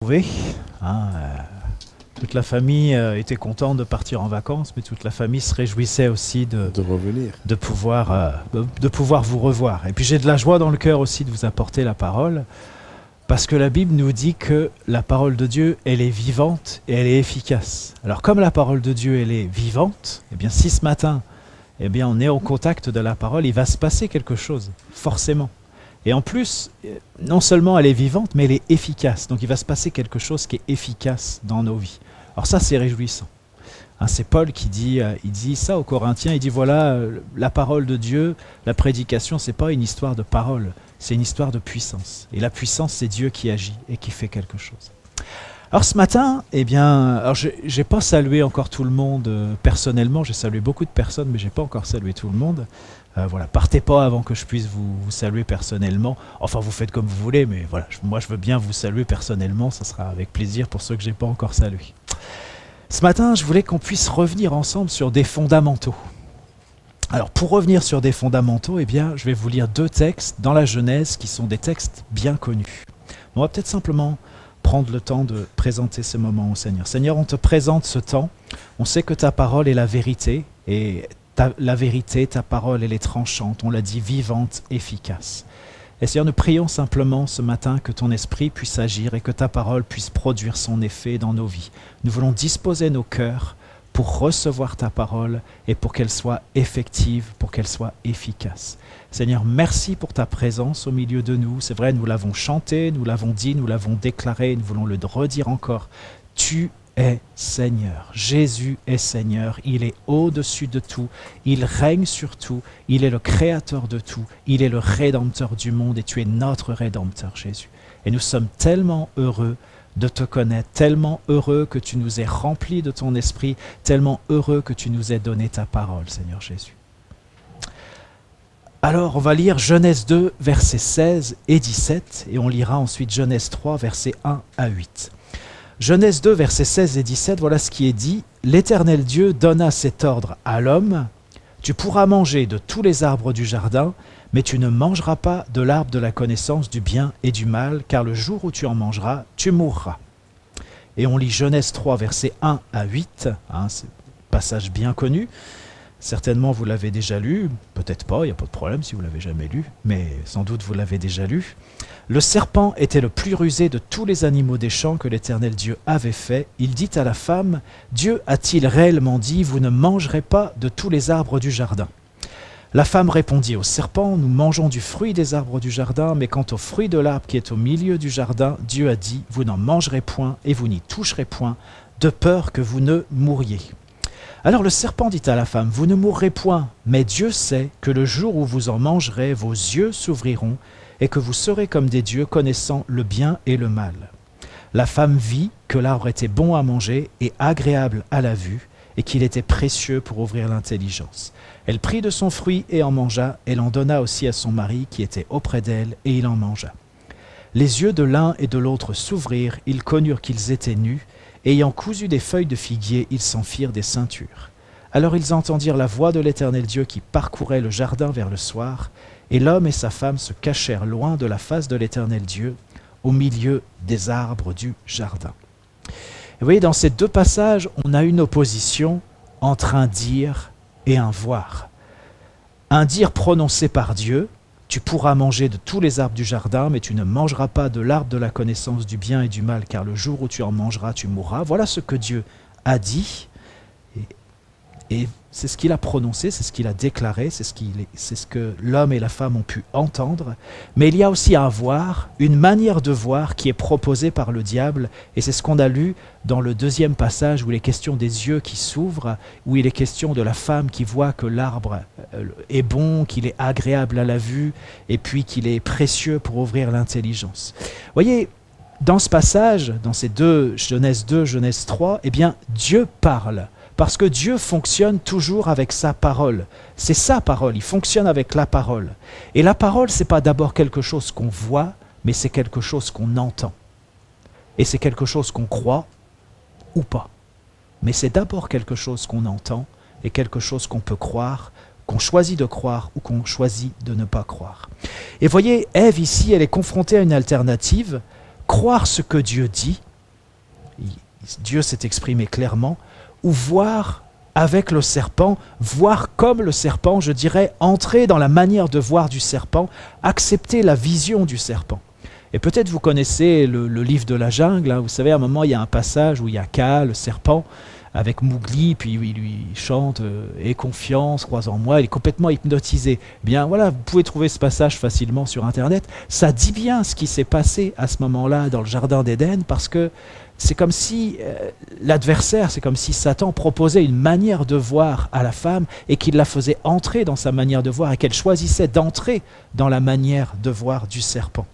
retrouver. Toute la famille était contente de partir en vacances, mais toute la famille se réjouissait aussi de revenir, de pouvoir vous revoir. Et puis j'ai de la joie dans le cœur aussi de vous apporter la parole, parce que la Bible nous dit que la parole de Dieu, elle est vivante et elle est efficace. Alors comme la parole de Dieu, elle est vivante, eh bien si ce matin, eh bien on est au contact de la parole, il va se passer quelque chose, forcément. Et en plus, non seulement elle est vivante, mais elle est efficace. Donc il va se passer quelque chose qui est efficace dans nos vies. Alors ça, c'est réjouissant. C'est Paul qui dit, il dit ça aux Corinthiens, il dit voilà, la parole de Dieu, la prédication, c'est pas une histoire de parole, c'est une histoire de puissance. Et la puissance, c'est Dieu qui agit et qui fait quelque chose. Alors ce matin, eh bien, alors j'ai pas salué encore tout le monde personnellement, j'ai salué beaucoup de personnes, mais j'ai pas encore salué tout le monde. Voilà, partez pas avant que je puisse vous saluer personnellement. Enfin, vous faites comme vous voulez, mais voilà, moi je veux bien vous saluer personnellement, ça sera avec plaisir pour ceux que j'ai pas encore salués. Ce matin, je voulais qu'on puisse revenir ensemble sur des fondamentaux. Alors, pour revenir sur des fondamentaux, eh bien, je vais vous lire 2 textes dans la Genèse qui sont des textes bien connus. On va peut-être simplement prendre le temps de présenter ce moment au Seigneur. Seigneur, on te présente ce temps. On sait que ta parole est la vérité et la vérité, ta parole, elle est tranchante. On l'a dit, vivante, efficace. Et Seigneur, nous prions simplement ce matin que ton esprit puisse agir et que ta parole puisse produire son effet dans nos vies. Nous voulons disposer nos cœurs pour recevoir ta parole et pour qu'elle soit effective, pour qu'elle soit efficace. Seigneur, merci pour ta présence au milieu de nous. C'est vrai, nous l'avons chanté, nous l'avons dit, nous l'avons déclaré, nous voulons le redire encore. Tu es Seigneur. Jésus est Seigneur. Il est au-dessus de tout. Il règne sur tout. Il est le créateur de tout. Il est le rédempteur du monde et tu es notre rédempteur, Jésus. Et nous sommes tellement heureux de te connaître, tellement heureux que tu nous aies remplis de ton esprit, tellement heureux que tu nous aies donné ta parole, Seigneur Jésus. Alors, on va lire Genèse 2, versets 16 et 17, et on lira ensuite Genèse 3, versets 1 à 8. Genèse 2, versets 16 et 17, voilà ce qui est dit. « L'Éternel Dieu donna cet ordre à l'homme. Tu pourras manger de tous les arbres du jardin, mais tu ne mangeras pas de l'arbre de la connaissance du bien et du mal, car le jour où tu en mangeras, tu mourras. » Et on lit Genèse 3, versets 1 à 8, c'est un passage bien connu. Certainement vous l'avez déjà lu, peut-être pas, il n'y a pas de problème si vous ne l'avez jamais lu, mais sans doute vous l'avez déjà lu. « Le serpent était le plus rusé de tous les animaux des champs que l'Éternel Dieu avait fait. Il dit à la femme, « Dieu a-t-il réellement dit, vous ne mangerez pas de tous les arbres du jardin ?» La femme répondit au serpent, « Nous mangeons du fruit des arbres du jardin, mais quant au fruit de l'arbre qui est au milieu du jardin, Dieu a dit, vous n'en mangerez point et vous n'y toucherez point, de peur que vous ne mouriez. » Alors le serpent dit à la femme, « Vous ne mourrez point, mais Dieu sait que le jour où vous en mangerez, vos yeux s'ouvriront et que vous serez comme des dieux connaissant le bien et le mal. » La femme vit que l'arbre était bon à manger et agréable à la vue et qu'il était précieux pour ouvrir l'intelligence. Elle prit de son fruit et en mangea, elle en donna aussi à son mari qui était auprès d'elle et il en mangea. Les yeux de l'un et de l'autre s'ouvrirent, ils connurent qu'ils étaient nus, et ayant cousu des feuilles de figuier, ils s'en firent des ceintures. Alors ils entendirent la voix de l'Éternel Dieu qui parcourait le jardin vers le soir, et l'homme et sa femme se cachèrent loin de la face de l'Éternel Dieu, au milieu des arbres du jardin. Et vous voyez, dans ces 2 passages, on a une opposition entre un dire et un voir. Un dire prononcé par Dieu, tu pourras manger de tous les arbres du jardin, mais tu ne mangeras pas de l'arbre de la connaissance du bien et du mal, car le jour où tu en mangeras, tu mourras. Voilà ce que Dieu a dit, et c'est ce qu'il a prononcé, c'est ce qu'il a déclaré, c'est ce que l'homme et la femme ont pu entendre. Mais il y a aussi un voir, une manière de voir qui est proposée par le diable, et c'est ce qu'on a lu dans le 2e passage où il est question des yeux qui s'ouvrent, où il est question de la femme qui voit que l'arbre est bon, qu'il est agréable à la vue, et puis qu'il est précieux pour ouvrir l'intelligence. Vous voyez, dans ce passage, dans ces 2, Genèse 2, Genèse 3, eh bien, Dieu parle. Parce que Dieu fonctionne toujours avec sa parole. C'est sa parole, il fonctionne avec la parole. Et la parole, ce n'est pas d'abord quelque chose qu'on voit, mais c'est quelque chose qu'on entend. Et c'est quelque chose qu'on croit ou pas. Mais c'est d'abord quelque chose qu'on entend et quelque chose qu'on peut croire, qu'on choisit de croire ou qu'on choisit de ne pas croire. Et voyez, Ève ici, elle est confrontée à une alternative, croire ce que Dieu dit Dieu s'est exprimé clairement, ou voir avec le serpent, voir comme le serpent, je dirais, entrer dans la manière de voir du serpent, accepter la vision du serpent. Et peut-être vous connaissez le livre de la jungle, hein. Vous savez, à un moment, il y a un passage où il y a Kaa, le serpent, avec Mowgli, puis il lui chante « Aie confiance, crois en moi », il est complètement hypnotisé. Eh bien voilà, vous pouvez trouver ce passage facilement sur Internet. Ça dit bien ce qui s'est passé à ce moment-là dans le Jardin d'Éden, parce que c'est comme si l'adversaire, c'est comme si Satan proposait une manière de voir à la femme et qu'il la faisait entrer dans sa manière de voir et qu'elle choisissait d'entrer dans la manière de voir du serpent.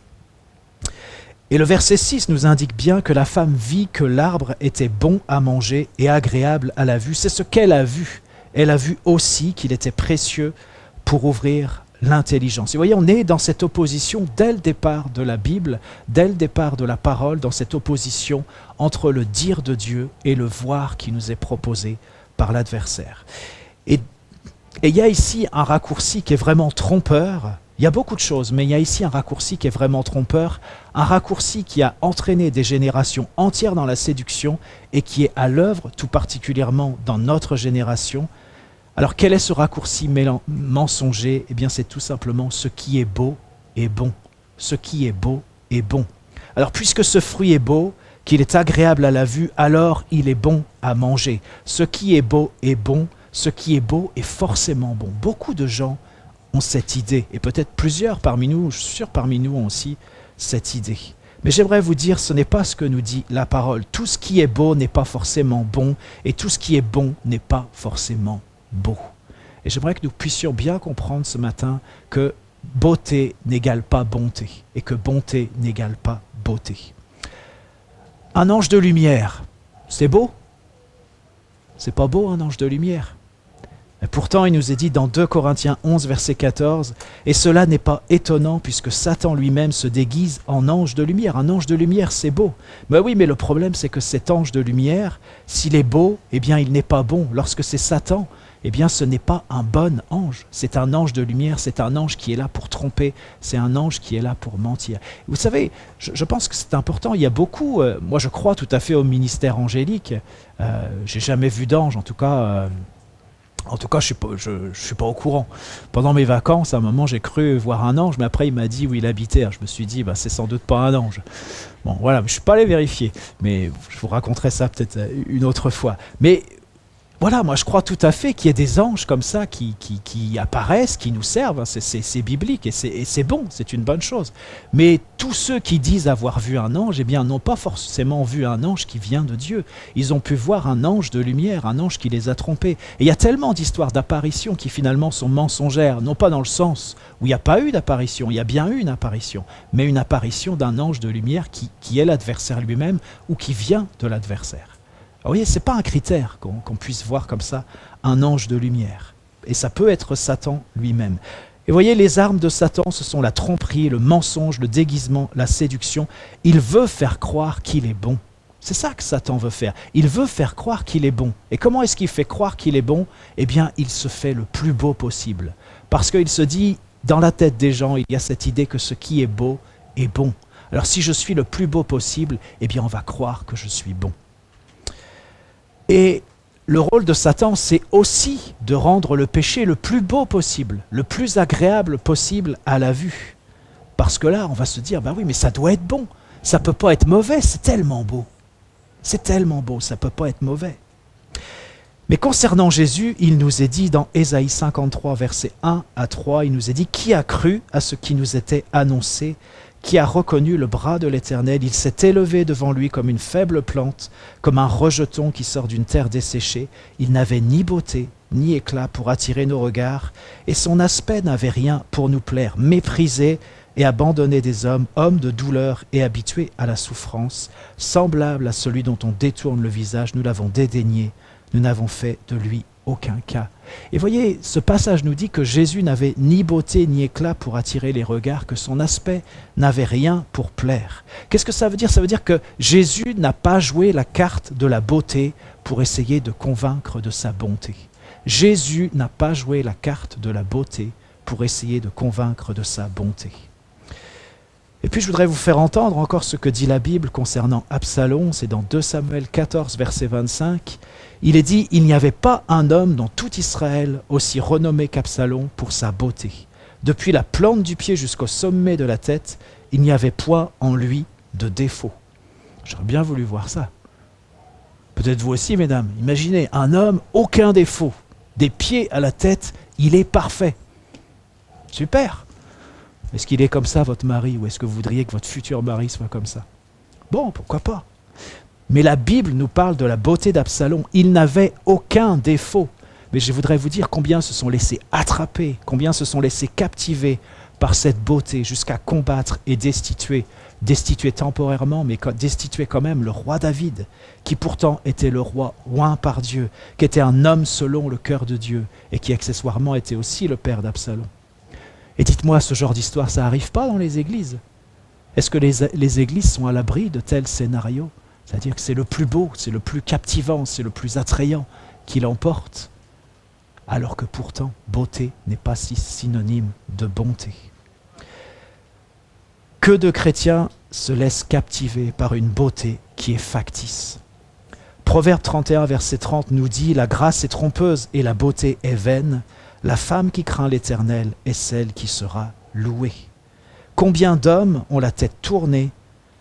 Et le verset 6 nous indique bien que la femme vit que l'arbre était bon à manger et agréable à la vue. C'est ce qu'elle a vu. Elle a vu aussi qu'il était précieux pour ouvrir l'intelligence. Et vous voyez, on est dans cette opposition dès le départ de la Bible, dès le départ de la parole, dans cette opposition entre le dire de Dieu et le voir qui nous est proposé par l'adversaire. Et il y a ici un raccourci qui est vraiment trompeur. Il y a beaucoup de choses, mais il y a ici un raccourci qui est vraiment trompeur, un raccourci qui a entraîné des générations entières dans la séduction et qui est à l'œuvre, tout particulièrement dans notre génération. Alors quel est ce raccourci mensonger? Eh bien c'est tout simplement ce qui est beau est bon. Ce qui est beau est bon. Alors puisque ce fruit est beau, qu'il est agréable à la vue, alors il est bon à manger. Ce qui est beau est bon, ce qui est beau est forcément bon. Beaucoup de gens ont cette idée, et peut-être plusieurs parmi nous, je suis sûr parmi nous ont aussi cette idée. Mais j'aimerais vous dire, ce n'est pas ce que nous dit la parole. Tout ce qui est beau n'est pas forcément bon, et tout ce qui est bon n'est pas forcément beau. Et j'aimerais que nous puissions bien comprendre ce matin que beauté n'égale pas bonté, et que bonté n'égale pas beauté. Un ange de lumière, c'est beau? C'est pas beau un ange de lumière? Et pourtant, il nous est dit dans 2 Corinthiens 11, verset 14, « Et cela n'est pas étonnant puisque Satan lui-même se déguise en ange de lumière. » Un ange de lumière, c'est beau. Mais oui, mais le problème, c'est que cet ange de lumière, s'il est beau, eh bien, il n'est pas bon. Lorsque c'est Satan, eh bien, ce n'est pas un bon ange. C'est un ange de lumière, c'est un ange qui est là pour tromper, c'est un ange qui est là pour mentir. Vous savez, je pense que c'est important. Il y a beaucoup, moi je crois tout à fait au ministère angélique. J'ai jamais vu d'ange, en tout cas... je suis pas au courant. Pendant mes vacances, à un moment, j'ai cru voir un ange, mais après, il m'a dit où il habitait. Alors, je me suis dit, c'est sans doute pas un ange. Bon, voilà, je suis pas allé vérifier, mais je vous raconterai ça peut-être une autre fois. Mais voilà, moi, je crois tout à fait qu'il y ait des anges comme ça qui apparaissent, qui nous servent. C'est biblique et c'est bon, c'est une bonne chose. Mais tous ceux qui disent avoir vu un ange, eh bien, n'ont pas forcément vu un ange qui vient de Dieu. Ils ont pu voir un ange de lumière, un ange qui les a trompés. Et il y a tellement d'histoires d'apparitions qui finalement sont mensongères, non pas dans le sens où il n'y a pas eu d'apparition, il y a bien eu une apparition, mais une apparition d'un ange de lumière qui est l'adversaire lui-même ou qui vient de l'adversaire. Vous voyez, ce n'est pas un critère qu'on puisse voir comme ça un ange de lumière. Et ça peut être Satan lui-même. Et vous voyez, les armes de Satan, ce sont la tromperie, le mensonge, le déguisement, la séduction. Il veut faire croire qu'il est bon. C'est ça que Satan veut faire. Il veut faire croire qu'il est bon. Et comment est-ce qu'il fait croire qu'il est bon? Eh bien, il se fait le plus beau possible. Parce qu'il se dit, dans la tête des gens, il y a cette idée que ce qui est beau est bon. Alors si je suis le plus beau possible, eh bien on va croire que je suis bon. Et le rôle de Satan, c'est aussi de rendre le péché le plus beau possible, le plus agréable possible à la vue. Parce que là, on va se dire, oui, mais ça doit être bon, ça ne peut pas être mauvais, c'est tellement beau. C'est tellement beau, ça ne peut pas être mauvais. Mais concernant Jésus, il nous est dit dans Ésaïe 53, versets 1 à 3, il nous est dit « Qui a cru à ce qui nous était annoncé ? Qui a reconnu le bras de l'Éternel? Il s'est élevé devant lui comme une faible plante, comme un rejeton qui sort d'une terre desséchée. Il n'avait ni beauté, ni éclat pour attirer nos regards, et son aspect n'avait rien pour nous plaire. Méprisé et abandonné des hommes, homme de douleur et habitué à la souffrance, semblable à celui dont on détourne le visage, nous l'avons dédaigné, nous n'avons fait de lui aucun cas. » Et voyez, ce passage nous dit que Jésus n'avait ni beauté ni éclat pour attirer les regards, que son aspect n'avait rien pour plaire. Qu'est-ce que ça veut dire? Ça veut dire que Jésus n'a pas joué la carte de la beauté pour essayer de convaincre de sa bonté. Jésus n'a pas joué la carte de la beauté pour essayer de convaincre de sa bonté. Et puis je voudrais vous faire entendre encore ce que dit la Bible concernant Absalom, c'est dans 2 Samuel 14, verset 25. Il est dit « Il n'y avait pas un homme dans tout Israël aussi renommé qu'Absalom pour sa beauté. Depuis la plante du pied jusqu'au sommet de la tête, il n'y avait point en lui de défaut. » J'aurais bien voulu voir ça. Peut-être vous aussi, mesdames. Imaginez, un homme, aucun défaut. Des pieds à la tête, il est parfait. Super. Est-ce qu'il est comme ça, votre mari, ou est-ce que vous voudriez que votre futur mari soit comme ça? Bon, pourquoi pas. Mais la Bible nous parle de la beauté d'Absalom. Il n'avait aucun défaut. Mais je voudrais vous dire combien se sont laissés attraper, combien se sont laissés captiver par cette beauté jusqu'à combattre et destituer temporairement, mais destituer quand même le roi David, qui pourtant était le roi oint par Dieu, qui était un homme selon le cœur de Dieu, et qui accessoirement était aussi le père d'Absalom. Et dites-moi, ce genre d'histoire, ça n'arrive pas dans les églises? Est-ce que les églises sont à l'abri de tels scénarios? C'est-à-dire que c'est le plus beau, c'est le plus captivant, c'est le plus attrayant qui l'emporte, alors que pourtant, beauté n'est pas si synonyme de bonté. Que de chrétiens se laissent captiver par une beauté qui est factice. Proverbe 31, verset 30 nous dit « La grâce est trompeuse et la beauté est vaine. La femme qui craint l'Éternel est celle qui sera louée. » Combien d'hommes ont la tête tournée,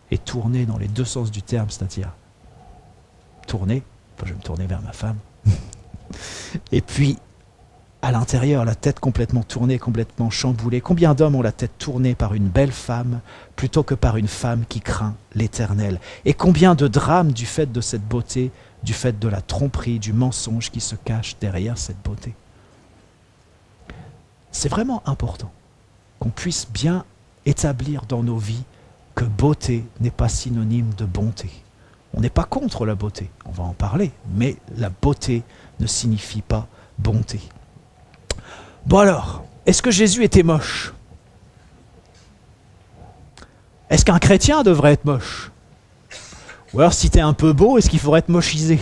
et tournée dans les deux sens du terme, c'est-à-dire tournée, je vais me tourner vers ma femme, et puis à l'intérieur, la tête complètement tournée, complètement chamboulée. Combien d'hommes ont la tête tournée par une belle femme plutôt que par une femme qui craint l'Éternel? Et combien de drames du fait de cette beauté, du fait de la tromperie, du mensonge qui se cache derrière cette beauté? C'est vraiment important qu'on puisse bien établir dans nos vies que beauté n'est pas synonyme de bonté. On n'est pas contre la beauté, on va en parler, mais la beauté ne signifie pas bonté. Bon alors, est-ce que Jésus était moche? Est-ce qu'un chrétien devrait être moche? Ou alors si t'es un peu beau, est-ce qu'il faudrait être mochisé?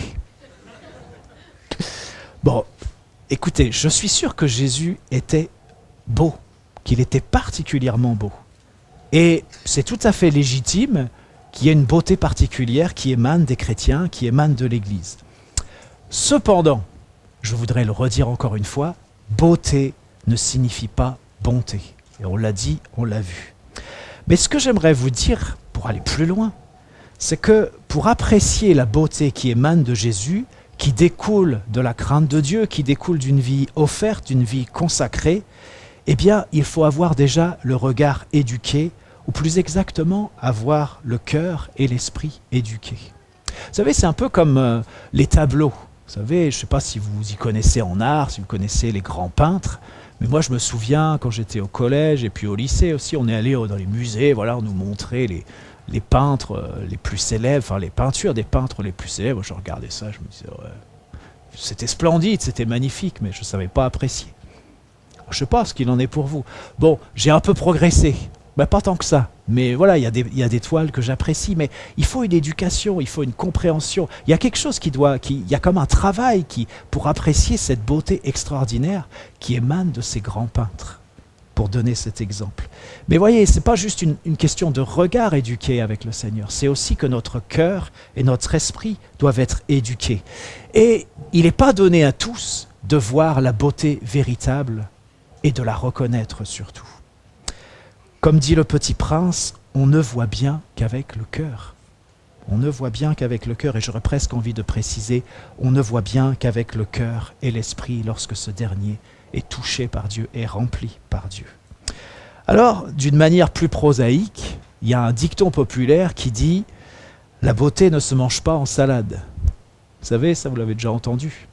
Bon, écoutez, je suis sûr que Jésus était beau, qu'il était particulièrement beau. Et c'est tout à fait légitime qu'il y ait une beauté particulière qui émane des chrétiens, qui émane de l'Église. Cependant, je voudrais le redire encore une fois, beauté ne signifie pas bonté. Et on l'a dit, on l'a vu. Mais ce que j'aimerais vous dire, pour aller plus loin, c'est que pour apprécier la beauté qui émane de Jésus, qui découle de la crainte de Dieu, qui découle d'une vie offerte, d'une vie consacrée, eh bien, il faut avoir déjà le regard éduqué, ou plus exactement, avoir le cœur et l'esprit éduqués. Vous savez, c'est un peu comme les tableaux. Vous savez, je ne sais pas si vous y connaissez en art, si vous connaissez les grands peintres, mais moi je me souviens quand j'étais au collège et puis au lycée aussi, on est allé dans les musées, voilà, on nous montrait les peintres les plus célèbres, enfin les peintures des peintres les plus célèbres. Je regardais ça, je me disais, ouais, c'était splendide, c'était magnifique, mais je ne savais pas apprécier. Je ne sais pas ce qu'il en est pour vous. Bon, j'ai un peu progressé. Ben, pas tant que ça, mais voilà, il y a des toiles que j'apprécie, mais il faut une éducation, il faut une compréhension. Il y a quelque chose il y a comme un travail pour apprécier cette beauté extraordinaire qui émane de ces grands peintres, pour donner cet exemple. Mais voyez, ce n'est pas juste une question de regard éduqué avec le Seigneur, c'est aussi que notre cœur et notre esprit doivent être éduqués. Et il n'est pas donné à tous de voir la beauté véritable et de la reconnaître surtout. Comme dit le Petit Prince, on ne voit bien qu'avec le cœur. On ne voit bien qu'avec le cœur, et j'aurais presque envie de préciser, on ne voit bien qu'avec le cœur et l'esprit lorsque ce dernier est touché par Dieu et rempli par Dieu. Alors, d'une manière plus prosaïque, il y a un dicton populaire qui dit « La beauté ne se mange pas en salade ». Vous savez, ça vous l'avez déjà entendu.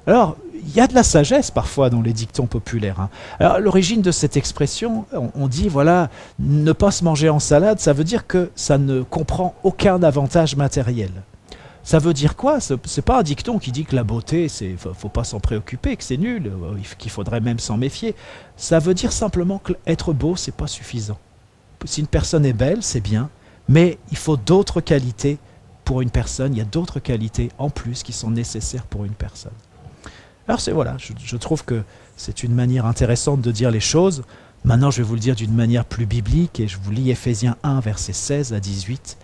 Alors, il y a de la sagesse parfois dans les dictons populaires. Alors, l'origine de cette expression, on dit, voilà, ne pas se manger en salade, ça veut dire que ça ne comprend aucun avantage matériel. Ça veut dire quoi? C'est pas un dicton qui dit que la beauté, faut pas s'en préoccuper, que c'est nul, qu'il faudrait même s'en méfier. Ça veut dire simplement qu'être beau, c'est pas suffisant. Si une personne est belle, c'est bien, mais il faut d'autres qualités pour une personne. Il y a d'autres qualités en plus qui sont nécessaires pour une personne. Alors voilà, je trouve que c'est une manière intéressante de dire les choses. Maintenant, je vais vous le dire d'une manière plus biblique, et je vous lis Éphésiens 1, versets 16 à 18.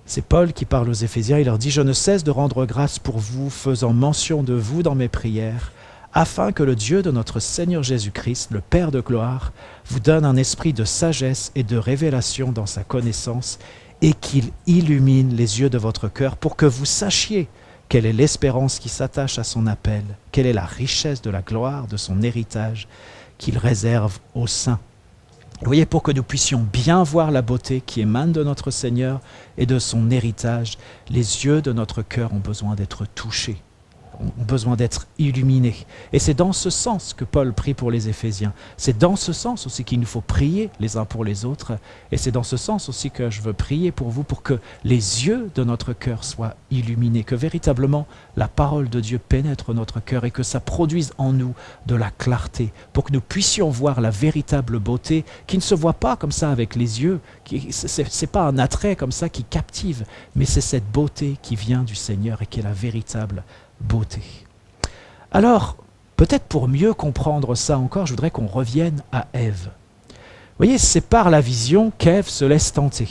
C'est Paul qui parle aux Éphésiens, il leur dit « Je ne cesse de rendre grâce pour vous, faisant mention de vous dans mes prières, afin que le Dieu de notre Seigneur Jésus-Christ, le Père de gloire, vous donne un esprit de sagesse et de révélation dans sa connaissance, et qu'il illumine les yeux de votre cœur pour que vous sachiez quelle est l'espérance qui s'attache à son appel, quelle est la richesse de la gloire de son héritage qu'il réserve aux saints. » Vous voyez, pour que nous puissions bien voir la beauté qui émane de notre Seigneur et de son héritage, les yeux de notre cœur ont besoin d'être touchés, ont besoin d'être illuminés. Et c'est dans ce sens que Paul prie pour les Éphésiens. C'est dans ce sens aussi qu'il nous faut prier les uns pour les autres. Et c'est dans ce sens aussi que je veux prier pour vous, pour que les yeux de notre cœur soient illuminés, que véritablement la parole de Dieu pénètre notre cœur et que ça produise en nous de la clarté, pour que nous puissions voir la véritable beauté qui ne se voit pas comme ça avec les yeux. C'est pas un attrait comme ça qui captive, mais c'est cette beauté qui vient du Seigneur et qui est la véritable beauté. Alors, peut-être pour mieux comprendre ça encore, je voudrais qu'on revienne à Ève. Vous voyez, c'est par la vision qu'Ève se laisse tenter.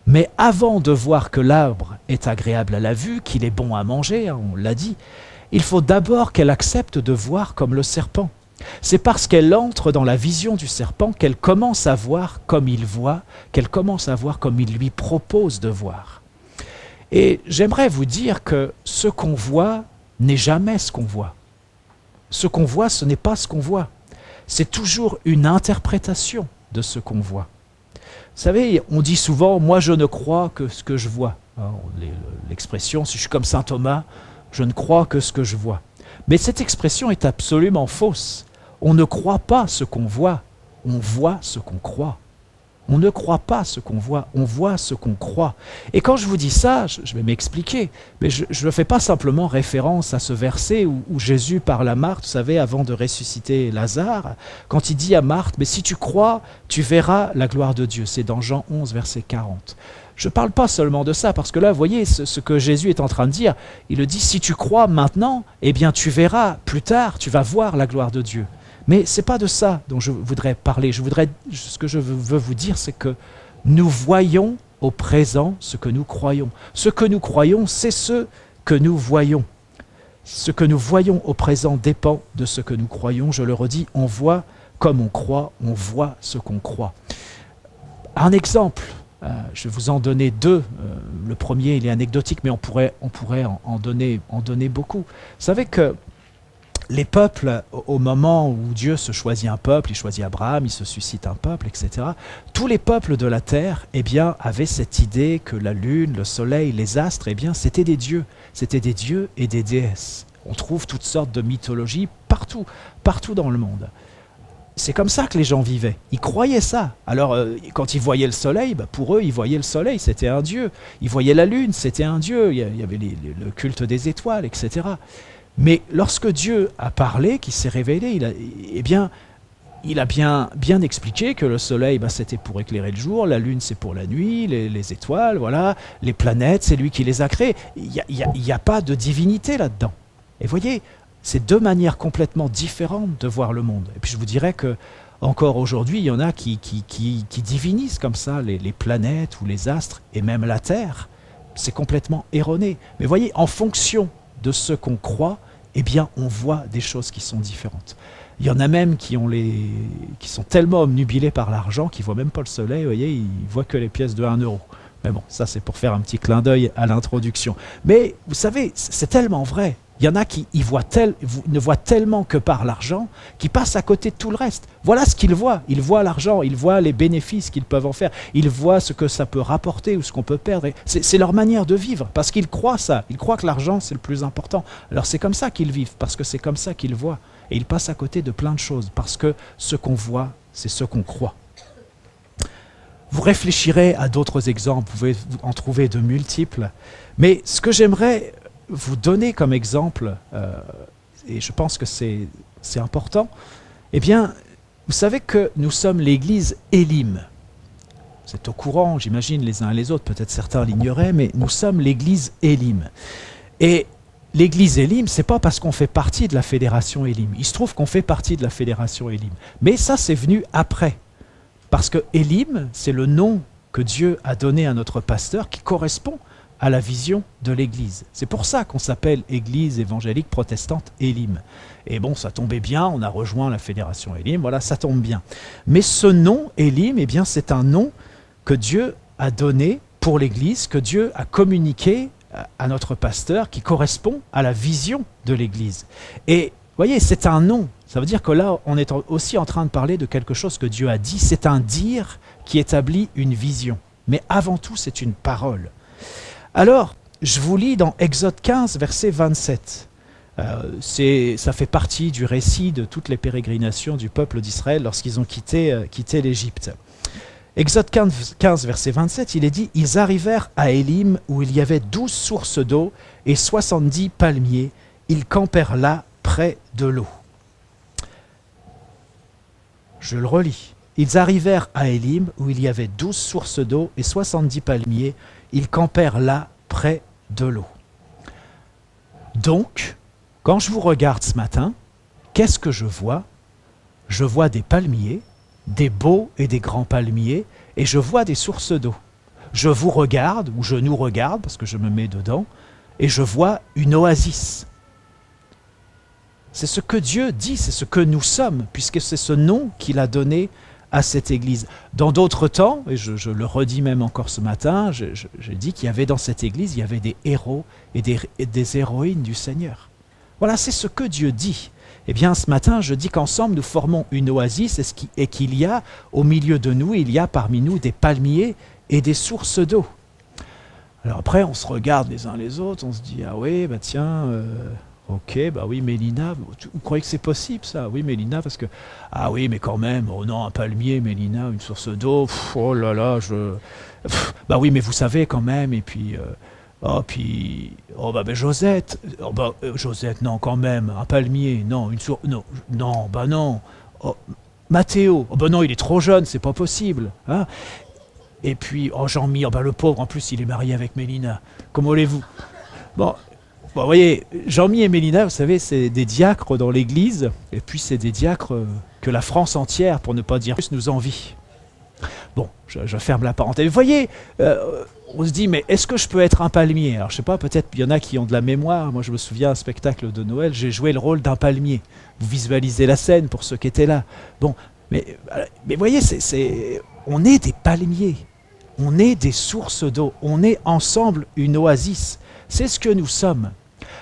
Mais avant de voir que l'arbre est agréable à la vue, qu'il est bon à manger, on l'a dit, il faut d'abord qu'elle accepte de voir comme le serpent. C'est parce qu'elle entre dans la vision du serpent qu'elle commence à voir comme il voit, qu'elle commence à voir comme il lui propose de voir. Et j'aimerais vous dire que ce qu'on voit n'est jamais ce qu'on voit. Ce qu'on voit, ce n'est pas ce qu'on voit. C'est toujours une interprétation de ce qu'on voit. Vous savez, on dit souvent « moi je ne crois que ce que je vois ». L'expression « si je suis comme saint Thomas, je ne crois que ce que je vois ». Mais cette expression est absolument fausse. On ne croit pas ce qu'on voit, on voit ce qu'on croit. On ne croit pas ce qu'on voit, on voit ce qu'on croit. Et quand je vous dis ça, je vais m'expliquer, mais je ne fais pas simplement référence à ce verset où Jésus parle à Marthe, vous savez, avant de ressusciter Lazare, quand il dit à Marthe, mais si tu crois, tu verras la gloire de Dieu. C'est dans Jean 11, verset 40. Je ne parle pas seulement de ça, parce que là, vous voyez, ce que Jésus est en train de dire, il le dit, si tu crois maintenant, eh bien tu verras plus tard, tu vas voir la gloire de Dieu. Mais ce n'est pas de ça dont je voudrais parler. Ce que je veux vous dire, c'est que nous voyons au présent ce que nous croyons. Ce que nous croyons, c'est ce que nous voyons. Ce que nous voyons au présent dépend de ce que nous croyons. Je le redis, on voit comme on croit, on voit ce qu'on croit. Un exemple, je vais vous en donner deux. Le premier, il est anecdotique, mais on pourrait en donner beaucoup. Vous savez que les peuples, au moment où Dieu se choisit un peuple, il choisit Abraham, il se suscite un peuple, etc., tous les peuples de la terre, eh bien, avaient cette idée que la lune, le soleil, les astres, eh bien, c'était des dieux et des déesses. On trouve toutes sortes de mythologies partout dans le monde. C'est comme ça que les gens vivaient. Ils croyaient ça. Alors, quand ils voyaient le soleil, pour eux, ils voyaient le soleil, c'était un dieu. Ils voyaient la lune, c'était un dieu. Il y avait le culte des étoiles, etc. Mais lorsque Dieu a parlé, qu'il s'est révélé, il a bien expliqué que le soleil, c'était pour éclairer le jour, la lune, c'est pour la nuit, les étoiles, voilà, les planètes, c'est lui qui les a créées. Il n'y a pas de divinité là-dedans. Et voyez, c'est deux manières complètement différentes de voir le monde. Et puis je vous dirais que encore aujourd'hui, il y en a qui divinisent comme ça les planètes ou les astres, et même la Terre. C'est complètement erroné. Mais voyez, en fonction de ce qu'on croit, eh bien, on voit des choses qui sont différentes. Il y en a même qui sont tellement obnubilés par l'argent qu'ils ne voient même pas le soleil, vous voyez, ils ne voient que les pièces de 1 euro. Mais bon, ça c'est pour faire un petit clin d'œil à l'introduction. Mais vous savez, c'est tellement vrai. Il y en a qui ne voient tellement que par l'argent qu'ils passent à côté de tout le reste. Voilà ce qu'ils voient. Ils voient l'argent, ils voient les bénéfices qu'ils peuvent en faire. Ils voient ce que ça peut rapporter ou ce qu'on peut perdre. C'est leur manière de vivre parce qu'ils croient ça. Ils croient que l'argent c'est le plus important. Alors c'est comme ça qu'ils vivent parce que c'est comme ça qu'ils voient. Et ils passent à côté de plein de choses parce que ce qu'on voit, c'est ce qu'on croit. Vous réfléchirez à d'autres exemples, vous pouvez en trouver de multiples. Mais ce que j'aimerais vous donner comme exemple, et je pense que c'est important, eh bien, vous savez que nous sommes l'église Élim. Vous êtes au courant, j'imagine, les uns et les autres, peut-être certains l'ignoraient, mais nous sommes l'église Élim. Et l'église Élim, c'est pas parce qu'on fait partie de la fédération Élim. Il se trouve qu'on fait partie de la fédération Élim. Mais ça, c'est venu après. Parce que Élim, c'est le nom que Dieu a donné à notre pasteur qui correspond à la vision de l'église. C'est pour ça qu'on s'appelle Église évangélique protestante Élim. Et bon, ça tombait bien, on a rejoint la fédération Élim, voilà, ça tombe bien. Mais ce nom Élim, eh bien, c'est un nom que Dieu a donné pour l'église, que Dieu a communiqué à notre pasteur, qui correspond à la vision de l'église. Et vous voyez, c'est un nom. Ça veut dire que là, on est aussi en train de parler de quelque chose que Dieu a dit. C'est un dire qui établit une vision. Mais avant tout, c'est une parole. Alors, je vous lis dans Exode 15, verset 27. Ça fait partie du récit de toutes les pérégrinations du peuple d'Israël lorsqu'ils ont quitté l'Égypte. Exode 15, verset 27, il est dit « Ils arrivèrent à Élim où il y avait 12 sources d'eau et 70 palmiers. Ils campèrent là, près de l'eau. » Je le relis. Ils arrivèrent à Élim où il y avait 12 sources d'eau et 70 palmiers. Ils campèrent là, près de l'eau. Donc, quand je vous regarde ce matin, qu'est-ce que je vois? Je vois des palmiers, des beaux et des grands palmiers, et je vois des sources d'eau. Je vous regarde, ou je nous regarde, parce que je me mets dedans, et je vois une oasis. C'est ce que Dieu dit, c'est ce que nous sommes, puisque c'est ce nom qu'il a donné à cette église. Dans d'autres temps, et je le redis même encore ce matin, j'ai dit qu'il y avait dans cette église, il y avait des héros et des héroïnes du Seigneur. Voilà, c'est ce que Dieu dit. Eh bien, ce matin, je dis qu'ensemble, nous formons une oasis et qu'il y a au milieu de nous, il y a parmi nous des palmiers et des sources d'eau. Alors après, on se regarde les uns les autres, on se dit, ah oui, bah tiens, ok, bah oui, Mélina, vous croyez que c'est possible ça? Oui, Mélina, parce que, ah oui, mais quand même, oh non, un palmier, Mélina, une source d'eau, oh là là, bah oui, mais vous savez quand même, et puis... Josette, Josette, non, quand même, un palmier, non, une source, non, non, bah non. Oh, Mathéo, oh bah non, il est trop jeune, c'est pas possible. Hein. Et puis, oh Jean-Mi, oh bah le pauvre, en plus, il est marié avec Mélina. Comment voulez-vous? Bon, vous voyez, Jean-Mi et Mélina, vous savez, c'est des diacres dans l'église, et puis c'est des diacres que la France entière, pour ne pas dire plus, nous envie. Bon, je ferme la parenthèse. Vous voyez, on se dit, mais est-ce que je peux être un palmier? Alors, je sais pas, peut-être il y en a qui ont de la mémoire. Moi, je me souviens, un spectacle de Noël, j'ai joué le rôle d'un palmier. Vous visualisez la scène pour ceux qui étaient là. Bon, mais voyez, on est des palmiers. On est des sources d'eau. On est ensemble une oasis. C'est ce que nous sommes.